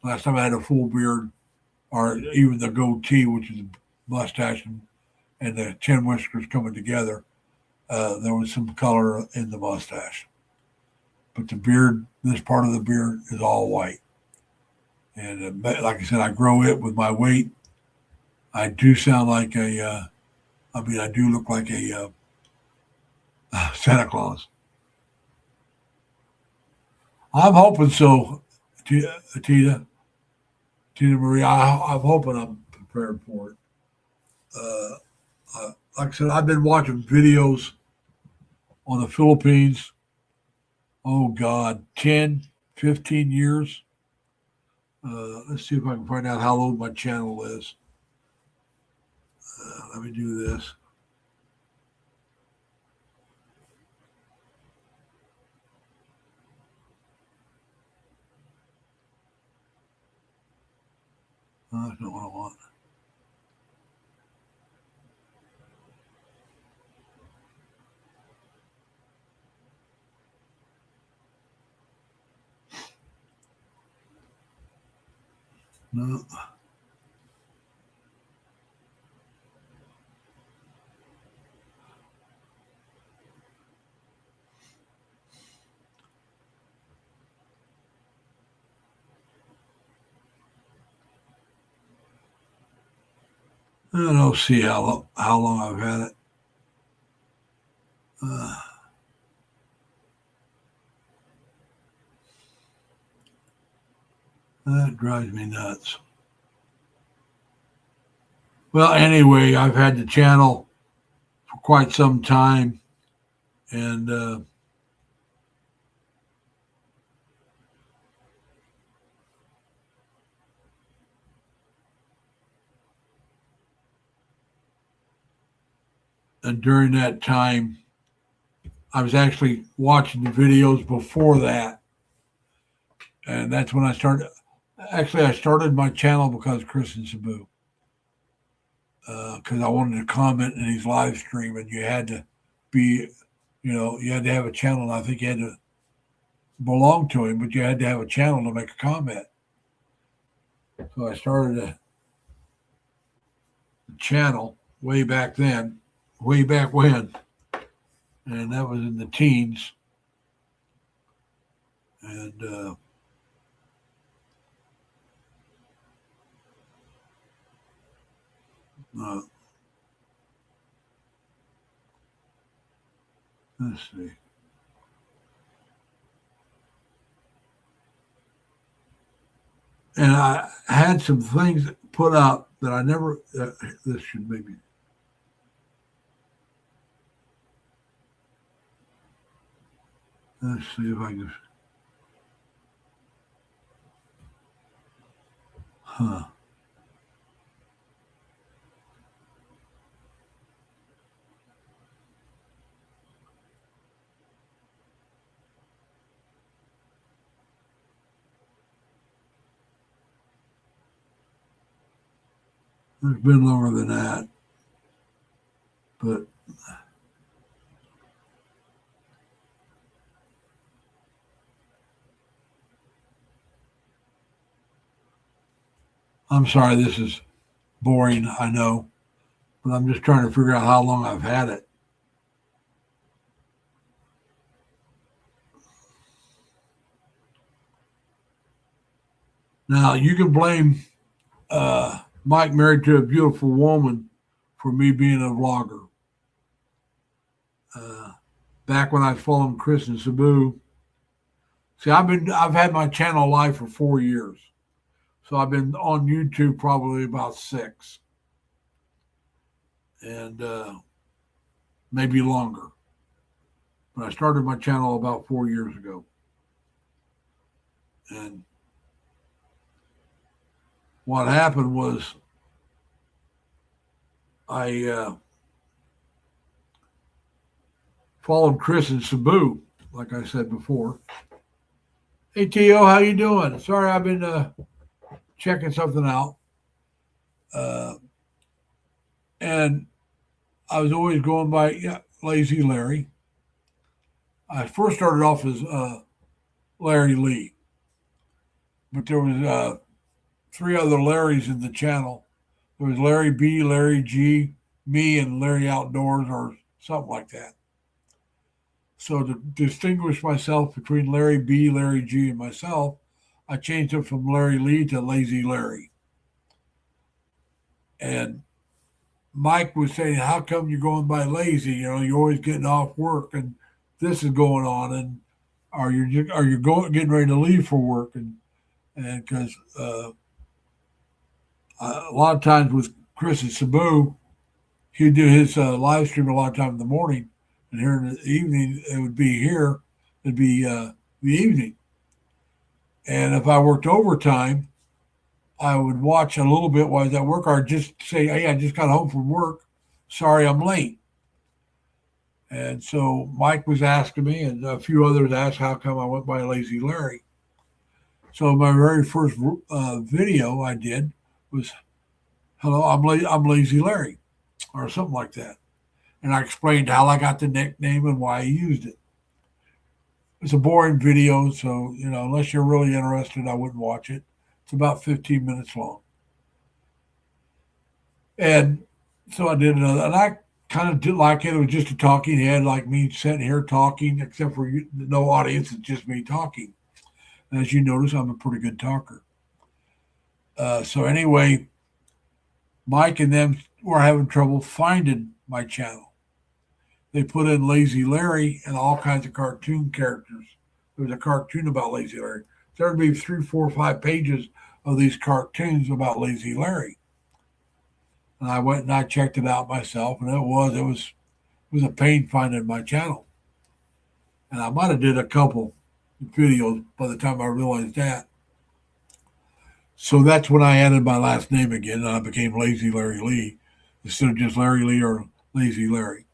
Last time I had a full beard, or even the goatee, which is a mustache and the chin whiskers coming together, there was some color in the mustache. But the beard, this part of the beard is all white. And like I said, I grow it with my weight. I do sound like I do look like a Santa Claus. I'm hoping so, Tita, Tina Marie. I'm hoping I'm prepared for it. Uh, like I said, I've been watching videos on the Philippines. Oh God, 10, 15 years. Let's see if I can find out how old my channel is. Let me do this. That's not what I want. No. I don't see how long I've had it. Uh, that drives me nuts. Well, anyway, I've had the channel for quite some time, and during that time, I was actually watching the videos before that, and that's when I started. Actually, I started my channel because of Chris and Sabu, because I wanted to comment in his live stream, and you had to be, you had to have a channel. And I think you had to belong to him, but you had to have a channel to make a comment. So I started a channel way back then, way back when, and that was in the teens. And let's see. And I had some things put up that I never. This should maybe. Let's see if I can. Huh. It's been longer than that, but I'm sorry. This is boring. I know, but I'm just trying to figure out how long I've had it. Now you can blame Mike Married to a Beautiful Woman for me being a vlogger. Uh, Back when I was following Chris and Sabu. See, I've had my channel live for 4 years, so I've been on YouTube probably about 6, and maybe longer. But I started my channel about 4 years ago, and what happened was I followed Chris and Sabu, like I said before. Hey T.O., how you doing? Sorry, I've been checking something out, uh, and I was always going by Lazy Larry. I first started off as Larry Lee, but there was 3 other Larrys in the channel. There was Larry B, Larry G, me, and Larry Outdoors, or something like that. So to distinguish myself between Larry B, Larry G, and myself, I changed it from Larry Lee to Lazy Larry. And Mike was saying, "How come you're going by lazy? You're always getting off work, and this is going on, and are you getting ready to leave for work?" And because a lot of times with Chris and Sabu, he'd do his live stream a lot of time in the morning, and here in the evening it would be here. It'd be the evening, and if I worked overtime, I would watch a little bit while I was at work, or just say, "Hey, I just got home from work. Sorry, I'm late." And so Mike was asking me, and a few others asked how come I went by Lazy Larry. So my very first video I did was, "Hello, I'm Lazy Larry," or something like that. And I explained how I got the nickname and why I used it. It's a boring video, so unless you're really interested, I wouldn't watch it. It's about 15 minutes long. And so I did another, and I kind of did like it. It was just a talking head, like me sitting here talking, except for no audience. It's just me talking. And as you notice, I'm a pretty good talker. So anyway, Mike and them were having trouble finding my channel. They put in Lazy Larry and all kinds of cartoon characters. There was a cartoon about Lazy Larry. There would be 3, 4, 5 pages of these cartoons about Lazy Larry. And I went and I checked it out myself, and it was a pain finding my channel. And I might have did a couple videos by the time I realized that. So that's when I added my last name again, and I became Lazy Larry Lee instead of just Larry Lee or Lazy Larry.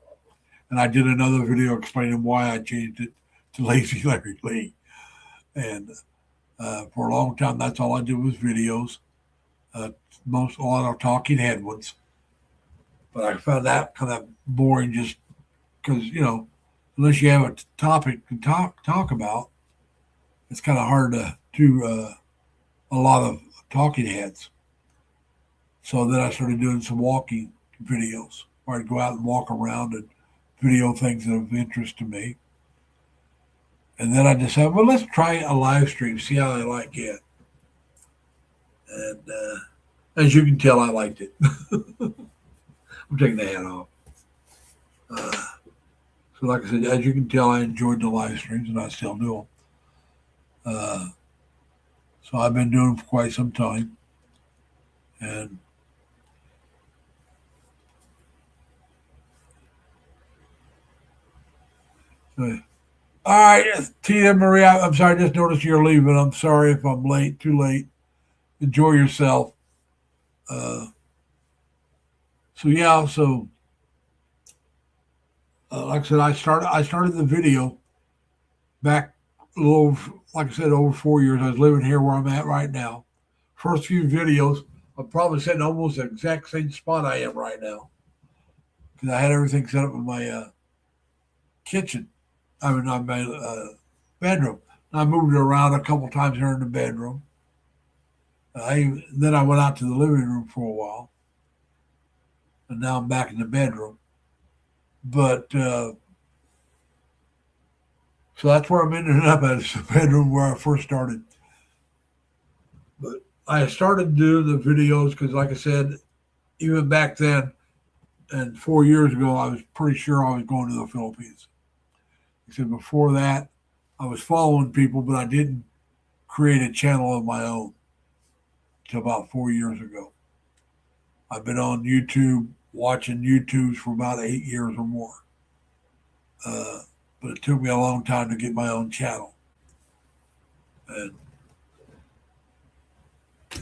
And I did another video explaining why I changed it to Lazy Larry Lee. And for a long time, that's all I did was videos. A lot of talking head ones. But I found that kind of boring just because, unless you have a topic to talk about, it's kind of hard to do a lot of talking heads. So then I started doing some walking videos where I'd go out and walk around and video things that are of interest to me. And then I decided, well, let's try a live stream, see how I like it. And as you can tell, I liked it. I'm taking the hat off. So like I said, as you can tell, I enjoyed the live streams, and I still do them. So I've been doing them for quite some time. And all right, Tina Maria, I'm sorry, I just noticed you're leaving. I'm sorry if I'm late, too late. Enjoy yourself. So like I said, I started the video back a little, like I said, over 4 years. I was living here where I'm at right now. First few videos, I'm probably sitting almost the exact same spot I am right now because I had everything set up in my kitchen. I mean, on my bedroom. I moved it around a couple times here in the bedroom. Then I went out to the living room for a while, and now I'm back in the bedroom. But so that's where I'm ending up at, is the bedroom where I first started. But I started doing the videos because, like I said, even back then, and 4 years ago, I was pretty sure I was going to the Philippines. I said before that, I was following people, but I didn't create a channel of my own until about 4 years ago. I've been on YouTube, watching YouTubes for about 8 years or more. But it took me a long time to get my own channel. And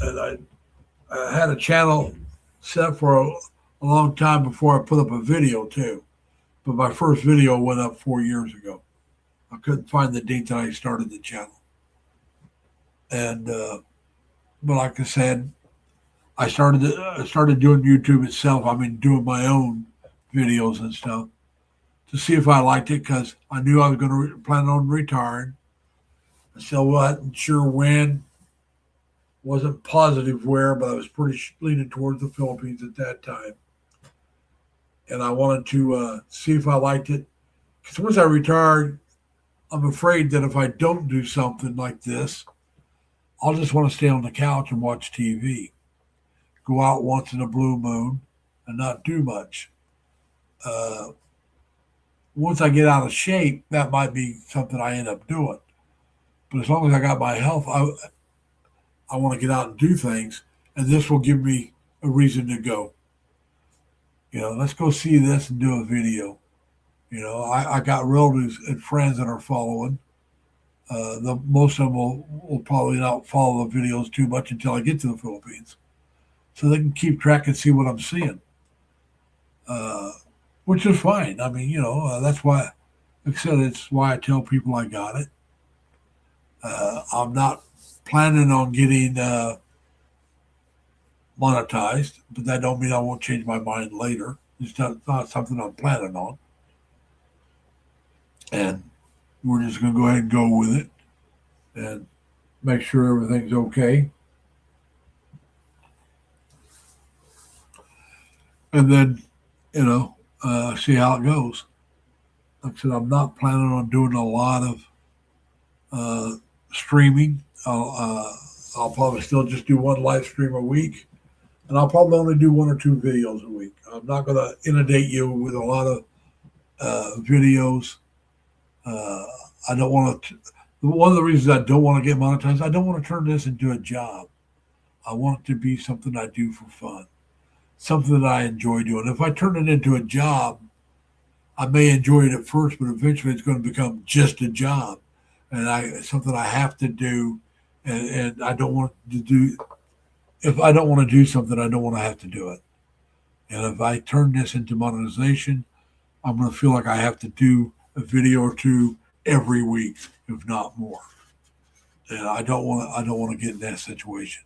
I had a channel set for a long time before I put up a video too. But my first video went up 4 years ago. I couldn't find the date that I started the channel. And but like I said, I started doing YouTube itself. I mean, doing my own videos and stuff to see if I liked it because I knew I was going to plan on retiring. I still wasn't sure when. Wasn't positive where, but I was pretty leaning towards the Philippines at that time. And I wanted to see if I liked it. Because once I retired, I'm afraid that if I don't do something like this, I'll just want to stay on the couch and watch TV. Go out once in a blue moon and not do much. Uh, Once I get out of shape, that might be something I end up doing. But as long as I got my health, I want to get out and do things, and this will give me a reason to go. Let's go see this and do a video. I got relatives and friends that are following. The most of them will probably not follow the videos too much until I get to the Philippines, so they can keep track and see what I'm seeing, uh, which is fine. I mean, that's why, like I said, it's why I tell people I got it. I'm not planning on getting monetized, but that don't mean I won't change my mind later. It's not something I'm planning on, and we're just going to go ahead and go with it and make sure everything's okay, and then see how it goes. Like I said, I'm not planning on doing a lot of uh, streaming. I'll probably still just do one live stream a week, and I'll probably only do one or two videos a week. I'm not going to inundate you with a lot of videos. Uh, I don't want to. One of the reasons I don't want to get monetized, I don't want to turn this into a job. I want it to be something I do for fun, something that I enjoy doing. If I turn it into a job, I may enjoy it at first, but eventually it's going to become just a job, and something I have to do, and I don't want to do. If I don't want to do something, I don't want to have to do it. And if I turn this into monetization, I'm going to feel like I have to do a video or two every week, if not more. And I don't want to. I don't want to get in that situation.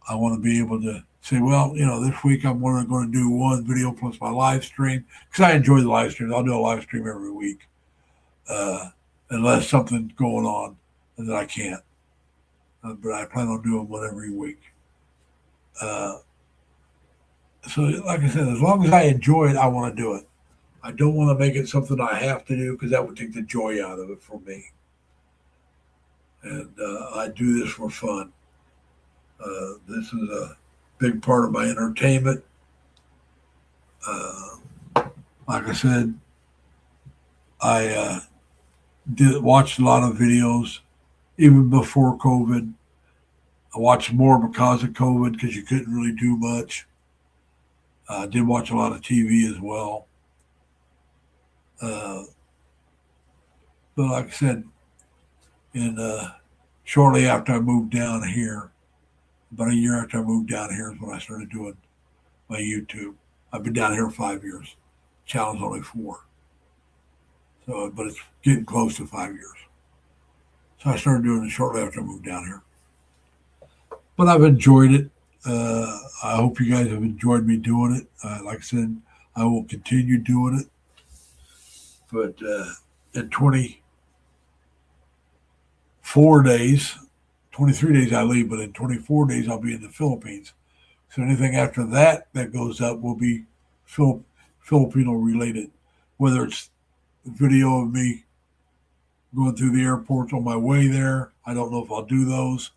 I want to be able to say, well, this week I'm going to do one video plus my live stream because I enjoy the live streams. I'll do a live stream every week, uh, unless something's going on that I can't. But I plan on doing one every week. Uh, so, like I said, as long as I enjoy it, I want to do it. I don't want to make it something I have to do because that would take the joy out of it for me. And I do this for fun. This is a big part of my entertainment. Uh, like I said, I did watch a lot of videos even before COVID. I watched more because of COVID because you couldn't really do much. I did watch a lot of TV as well. Uh, but like I said, in shortly after I moved down here, about a year after I moved down here is when I started doing my YouTube. I've been down here 5 years. Channel's only 4. So, but it's getting close to 5 years. So I started doing it shortly after I moved down here. But I've enjoyed it. I hope you guys have enjoyed me doing it. Like I said, I will continue doing it. But in 24 days, 23 days I leave, but in 24 days I'll be in the Philippines. So anything after that that goes up will be Filipino related, whether it's a video of me going through the airports on my way there. I don't know if I'll do those.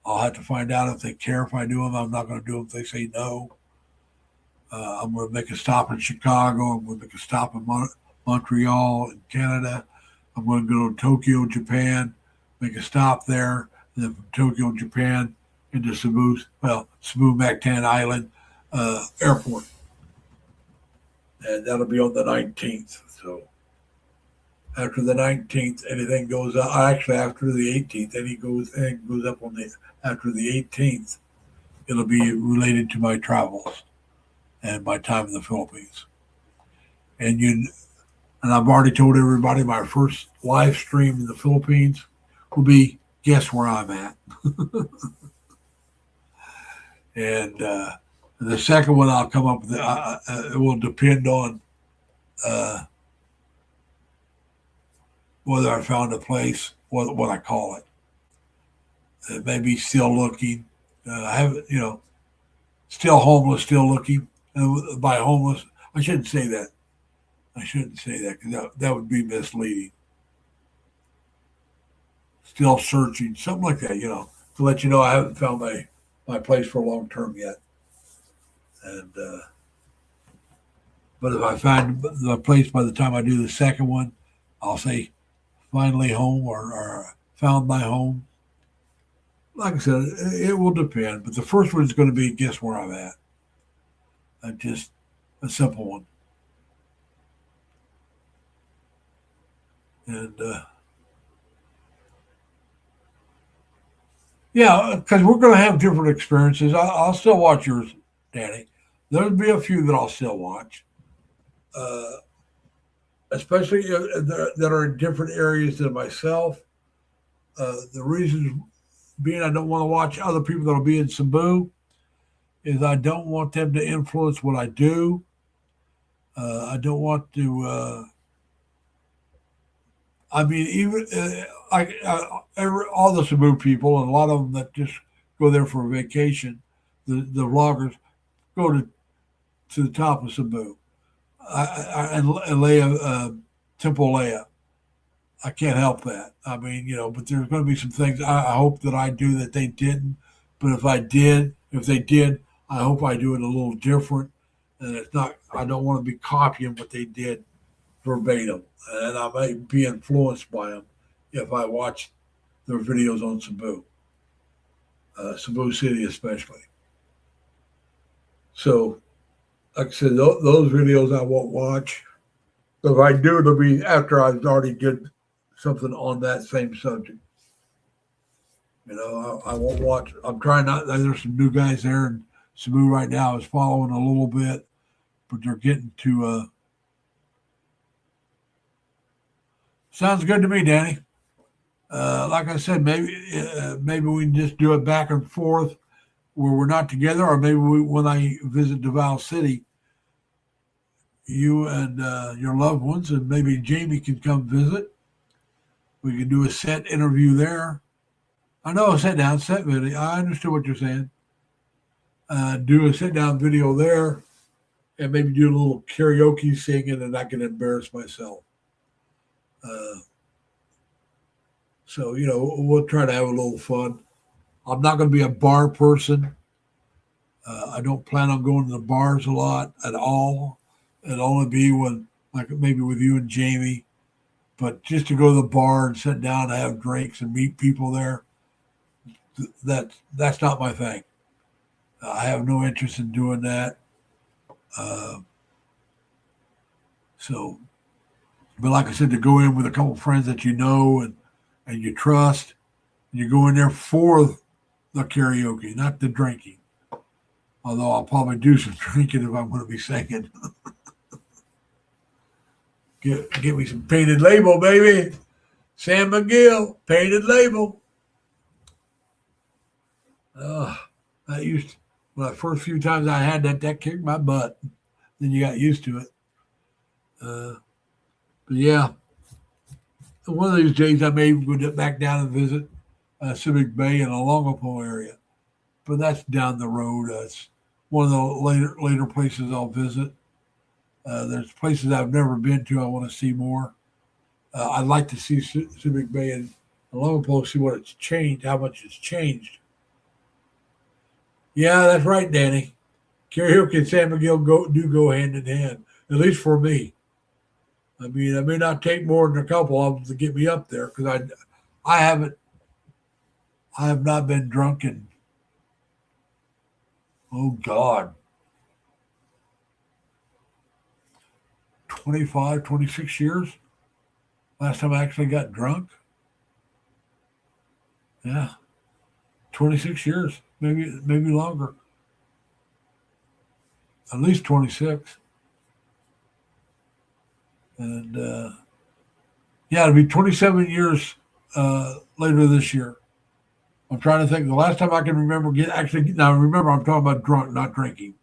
I'll have to find out if they care if I do them. I'm not going to do them if they say no. I'm going to make a stop in Chicago. I'm going to make a stop in Montreal in Canada. I'm going to go to Tokyo, Japan, make a stop there, and then from Tokyo, Japan into Cebu Mactan Island Airport. And that'll be on the 19th. So after the 19th, anything goes up. Actually, after the 18th, anything goes up on the after the 18th. It'll be related to my travels and my time in the Philippines. And I've already told everybody my first live stream in the Philippines will be guess where I'm at. And the second one I'll come up with. It will depend on whether I found a place, what I call it. It may be still looking. I haven't, still homeless, still looking. By homeless, I shouldn't say that. I shouldn't say that because that would be misleading. Still searching, something like that. to let you know I haven't found my place for long term yet. And but if I find the place by the time I do the second one, I'll say finally home or found my home. Like I said, it will depend. But the first one is going to be guess where I'm at. Just a simple one. And yeah, because we're going to have different experiences. I'll still watch yours, Danny. There'll be a few that I'll still watch, uh, especially that are in different areas than myself. The reasons being I don't want to watch other people that'll be in Cebu is I don't want them to influence what I do. I don't want to. I mean, even all the Cebu people and a lot of them that just go there for a vacation, the vloggers go to the top of Cebu and Leia, Temple Leia. I can't help that. I mean, but there's going to be some things I hope that I do that they didn't. But if they did, I hope I do it a little different. And it's not. I don't want to be copying what they did verbatim, and I might be influenced by them if I watch their videos on Cebu, Cebu City especially. So, like I said, those videos I won't watch. If I do, it'll be after I've already did something on that same subject. I won't watch. I'm trying not. There's some new guys there in Cebu right now. I was following a little bit, but they're getting to. Sounds good to me, Danny. Like I said, maybe we can just do it back and forth where we're not together, or maybe when I visit Davao City, you and your loved ones, and maybe Jamie can come visit. We can do a set interview there. I know a set video. I understood what you're saying. Do a sit down video there, and maybe do a little karaoke singing, and I can embarrass myself. So, we'll try to have a little fun. I'm not going to be a bar person. I don't plan on going to the bars a lot at all. It'll only be when, like maybe with you and Jamie. But just to go to the bar and sit down and have drinks and meet people there, that's not my thing. I have no interest in doing that. But like I said, to go in with a couple of friends that you know and you trust, and you go in there for the karaoke, not the drinking. Although I'll probably do some drinking if I'm going to be singing. Get me some Painted Label, baby. San Miguel, Painted Label. When the first few times I had that kicked my butt. Then you got used to it. But yeah, one of these days I may go back down and visit Civic Bay in the Longapo area. But that's down the road. It's one of the later places I'll visit. There's places I've never been to I want to see more. I'd like to see Civic Bay and Longapo, see what it's changed, how much it's changed. Yeah, that's right, Danny. Karaoke and San Miguel go hand in hand, at least for me. I mean, I may not take more than a couple of them to get me up there because I have not been drunk in, oh God, 25, 26 years. Last time I actually got drunk. Yeah, 26 years, maybe longer. At least 26. And yeah, it'll be 27 years later this year. I'm trying to think. The last time I can remember now remember I'm talking about drunk, not drinking.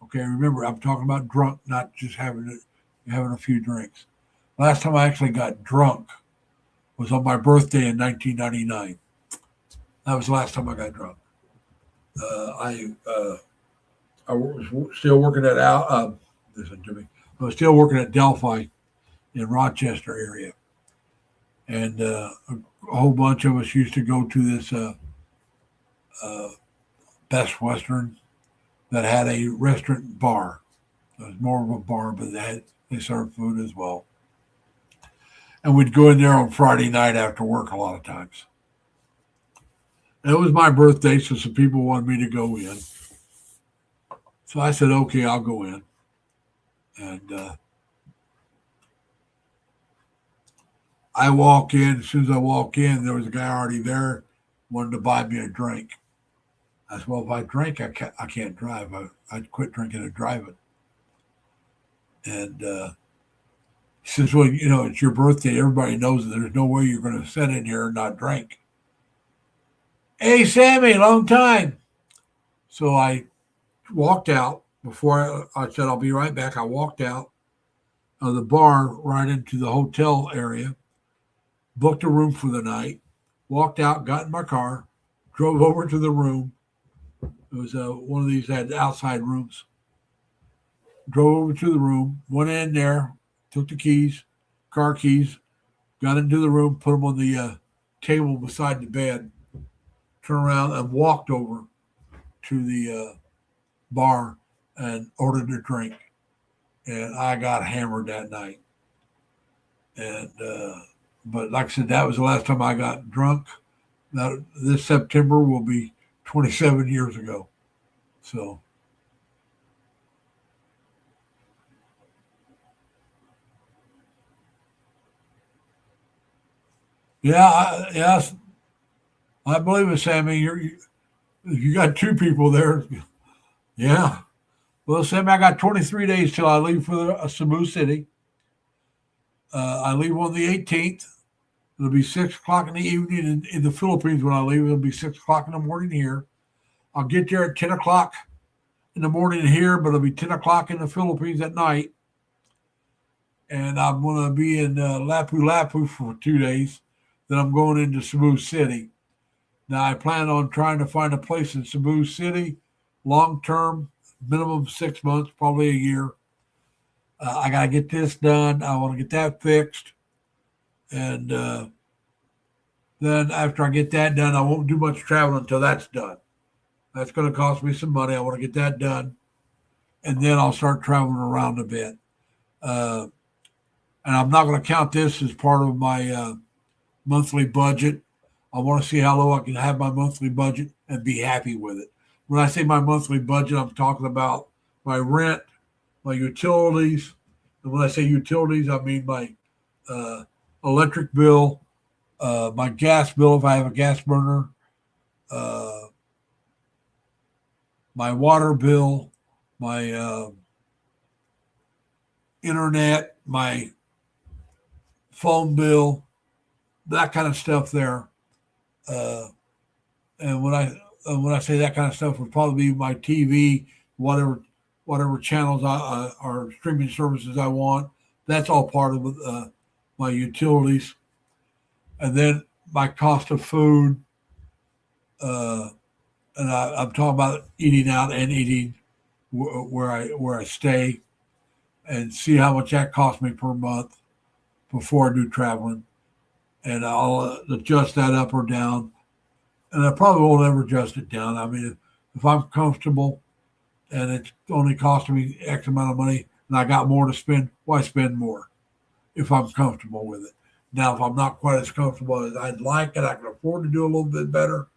Okay, remember I'm talking about drunk, not just having a few drinks. Last time I actually got drunk was on my birthday in 1999. That was the last time I got drunk. I was still working at listen to me. I was still working at Delphi in Rochester area, and a whole bunch of us used to go to this uh, Best Western that had a restaurant bar. It was more of a bar, but they served food as well. And we'd go in there on Friday night after work a lot of times. And it was my birthday, so some people wanted me to go in. So I said, okay, I'll go in. And I walk in. As soon as I walk in, there was a guy already there, wanted to buy me a drink. I said, well, if I drink, I can't drive. I'd quit drinking and driving. And he says, well, it's your birthday. Everybody knows that there's no way you're going to sit in here and not drink. Hey, Sammy, long time. So I walked out before I said, I'll be right back. I walked out of the bar right into the hotel area, booked a room for the night, walked out, got in my car, drove over to the room. It was one of these that had outside rooms. Drove over to the room, went in there, took the keys, car keys, got into the room, put them on the table beside the bed, turned around and walked over to the bar and ordered a drink. And I got hammered that night. And but like I said, that was the last time I got drunk. Now, this September will be 27 years ago. So. Yeah, yes, I believe it, Sammy. You got two people there. Yeah. Well, Sammy, I got 23 days till I leave for Cebu City. I leave on the 18th. It'll be 6 o'clock in the evening in the Philippines when I leave. It'll be 6 o'clock in the morning here. I'll get there at 10 o'clock in the morning here, but it'll be 10 o'clock in the Philippines at night. And I'm going to be in Lapu-Lapu for 2 days. Then I'm going into Cebu City. Now, I plan on trying to find a place in Cebu City, long-term, minimum 6 months, probably a year. I got to get this done. I want to get that fixed. And then after I get that done, I won't do much traveling until that's done. That's going to cost me some money. I want to get that done. And then I'll start traveling around a bit. And I'm not going to count this as part of my monthly budget. I want to see how low I can have my monthly budget and be happy with it. When I say my monthly budget, I'm talking about my rent, my utilities. And when I say utilities, I mean my electric bill, my gas bill if I have a gas burner, my water bill, my internet, my phone bill, that kind of stuff there. And when I say that kind of stuff, would probably be my TV, whatever channels or streaming services I want. That's all part of my utilities, and then my cost of food. And I'm talking about eating out and eating where I stay, and see how much that costs me per month before I do traveling, and I'll adjust that up or down. And I probably won't ever adjust it down. I mean, if I'm comfortable and it's only costing me X amount of money and I got more to spend, why spend more if I'm comfortable with it? Now, if I'm not quite as comfortable as I'd like and I can afford to do a little bit better,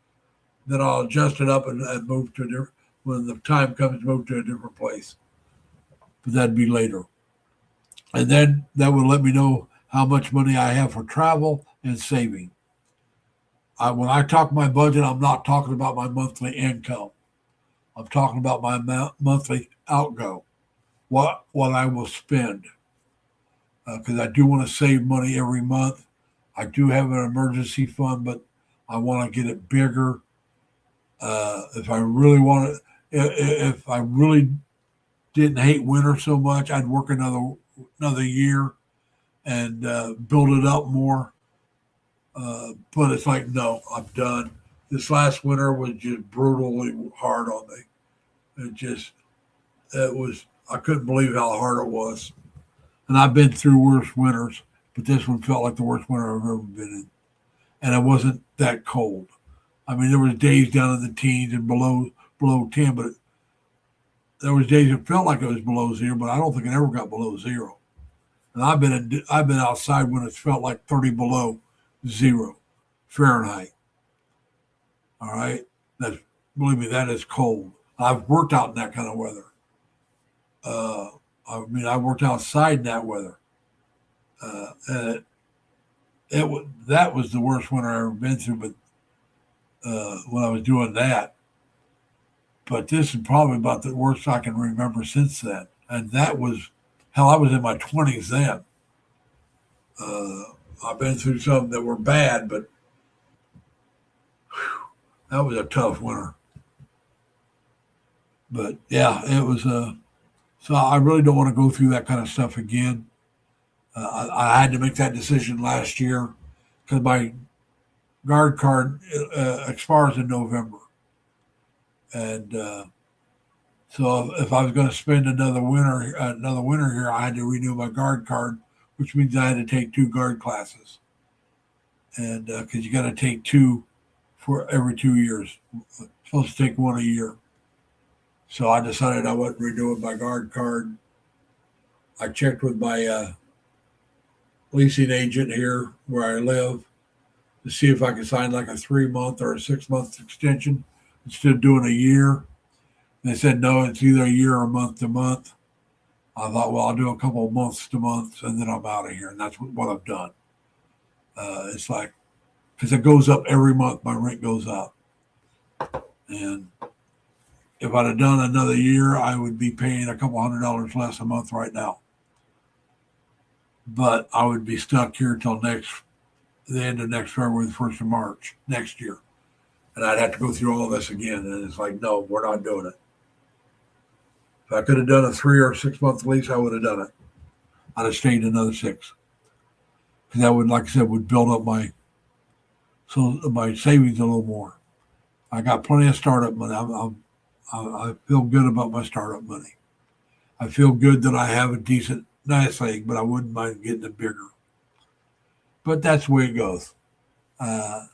then I'll adjust it up and move to a different, when the time comes, move to a different place. But that'd be later. And then that would let me know how much money I have for travel and saving. When I talk my budget, I'm not talking about my monthly income. I'm talking about my monthly outgo, what I will spend. Because I do want to save money every month. I do have an emergency fund, but I want to get it bigger. If I really want to, if I really didn't hate winter so much, I'd work another year and build it up more. But it's like, no, I'm done. This last winter was just brutally hard on me. I couldn't believe how hard it was. And I've been through worse winters, but this one felt like the worst winter I've ever been in. And it wasn't that cold. I mean, there was days down in the teens and below 10, but there was days it felt like it was below zero, but I don't think it ever got below zero. And I've been outside when it's felt like 30 below zero Fahrenheit. All right, that's believe me, that is cold. I've worked out in that kind of weather. Uh, I mean, I worked outside in that weather, and that was the worst winter I ever been through. But when I was doing that, but this is probably about the worst I can remember since then. And that was hell. I was in my 20s then. Uh, I've been through some that were bad, but that was a tough winter. But yeah, it was. So I really don't want to go through that kind of stuff again. I had to make that decision last year because my guard card expires in November, and so if I was going to spend another winter here, I had to renew my guard card, which means I had to take 2 guard classes, and because you got to take 2 for every 2 years, supposed to take 1 a year. So I decided I wasn't renewing my guard card. I checked with my leasing agent here where I live to see if I could sign like a 3-month or a 6-month extension instead of doing a year. They said no, it's either a year or month to month. I thought, well, I'll do a couple of months to months and then I'm out of here, and that's what I've done. It's like because it goes up every month, my rent goes up, and if I'd have done another year, I would be paying a couple $100 less a month right now. But I would be stuck here till the end of next February, the 1st of March next year. And I'd have to go through all this again. And it's like, no, we're not doing it. If I could have done a 3 or 6 month lease, I would have done it. I'd have stayed another 6. Because that would, like I said, would build up my savings a little more. I got plenty of startup money. I feel good about my startup money. I feel good that I have a decent nest egg, but I wouldn't mind getting it bigger. But that's the way it goes. If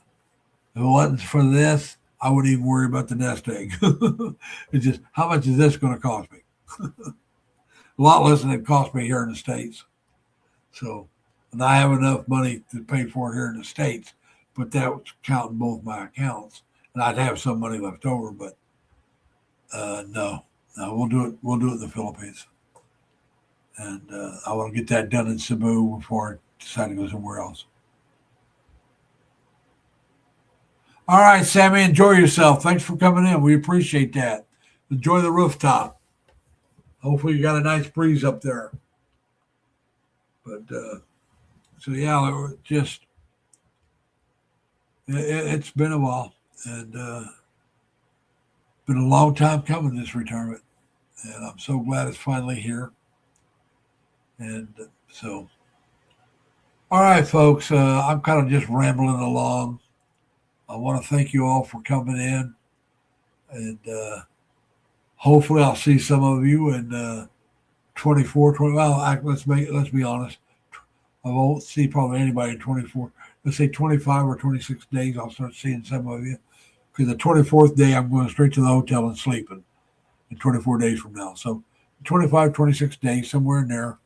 it wasn't for this, I wouldn't even worry about the nest egg. It's just, how much is this going to cost me? A lot less than it cost me here in the States. So, and I have enough money to pay for it here in the States, but that was counting both my accounts. And I'd have some money left over, but no, we'll do it. We'll do it in the Philippines, and I want to get that done in Cebu before I decide to go somewhere else. All right, Sammy, enjoy yourself. Thanks for coming in. We appreciate that. Enjoy the rooftop. Hopefully, you got a nice breeze up there. But so yeah, it's been a while, and been a long time coming, this retirement, and I'm so glad it's finally here. And so, all right, folks, I'm kind of just rambling along. I want to thank you all for coming in, and hopefully, I'll see some of you in 24, 20. Well, let's be honest. I won't see probably anybody in 24. Let's say 25 or 26 days. I'll start seeing some of you. Because the 24th day, I'm going straight to the hotel and sleeping in 24 days from now. So 25, 26 days, somewhere in there.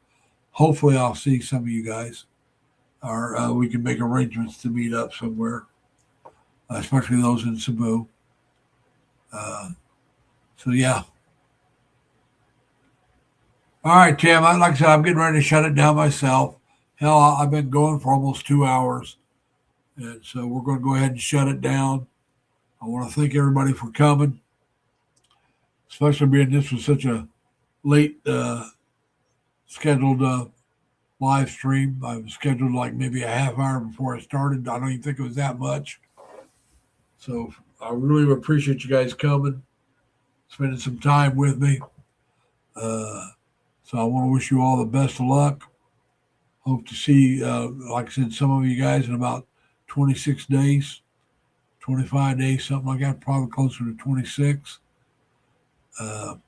Hopefully, I'll see some of you guys. Or we can make arrangements to meet up somewhere, especially those in Cebu. So, yeah. All right, Tim. Like I said, I'm getting ready to shut it down myself. Hell, I've been going for almost 2 hours. And so we're going to go ahead and shut it down. I want to thank everybody for coming, especially being this was such a late scheduled live stream. I was scheduled like maybe a half hour before I started. I don't even think it was that much. So I really appreciate you guys coming, spending some time with me. So I want to wish you all the best of luck. Hope to see, like I said, some of you guys in about 26 days. 25 days, something like that, probably closer to 26. And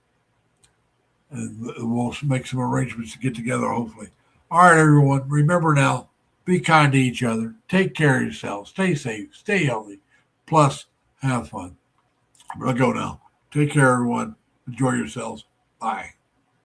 we'll make some arrangements to get together, hopefully. All right, everyone. Remember now, be kind to each other. Take care of yourselves. Stay safe. Stay healthy. Plus, Have fun. But I'll go now. Take care, everyone. Enjoy yourselves. Bye.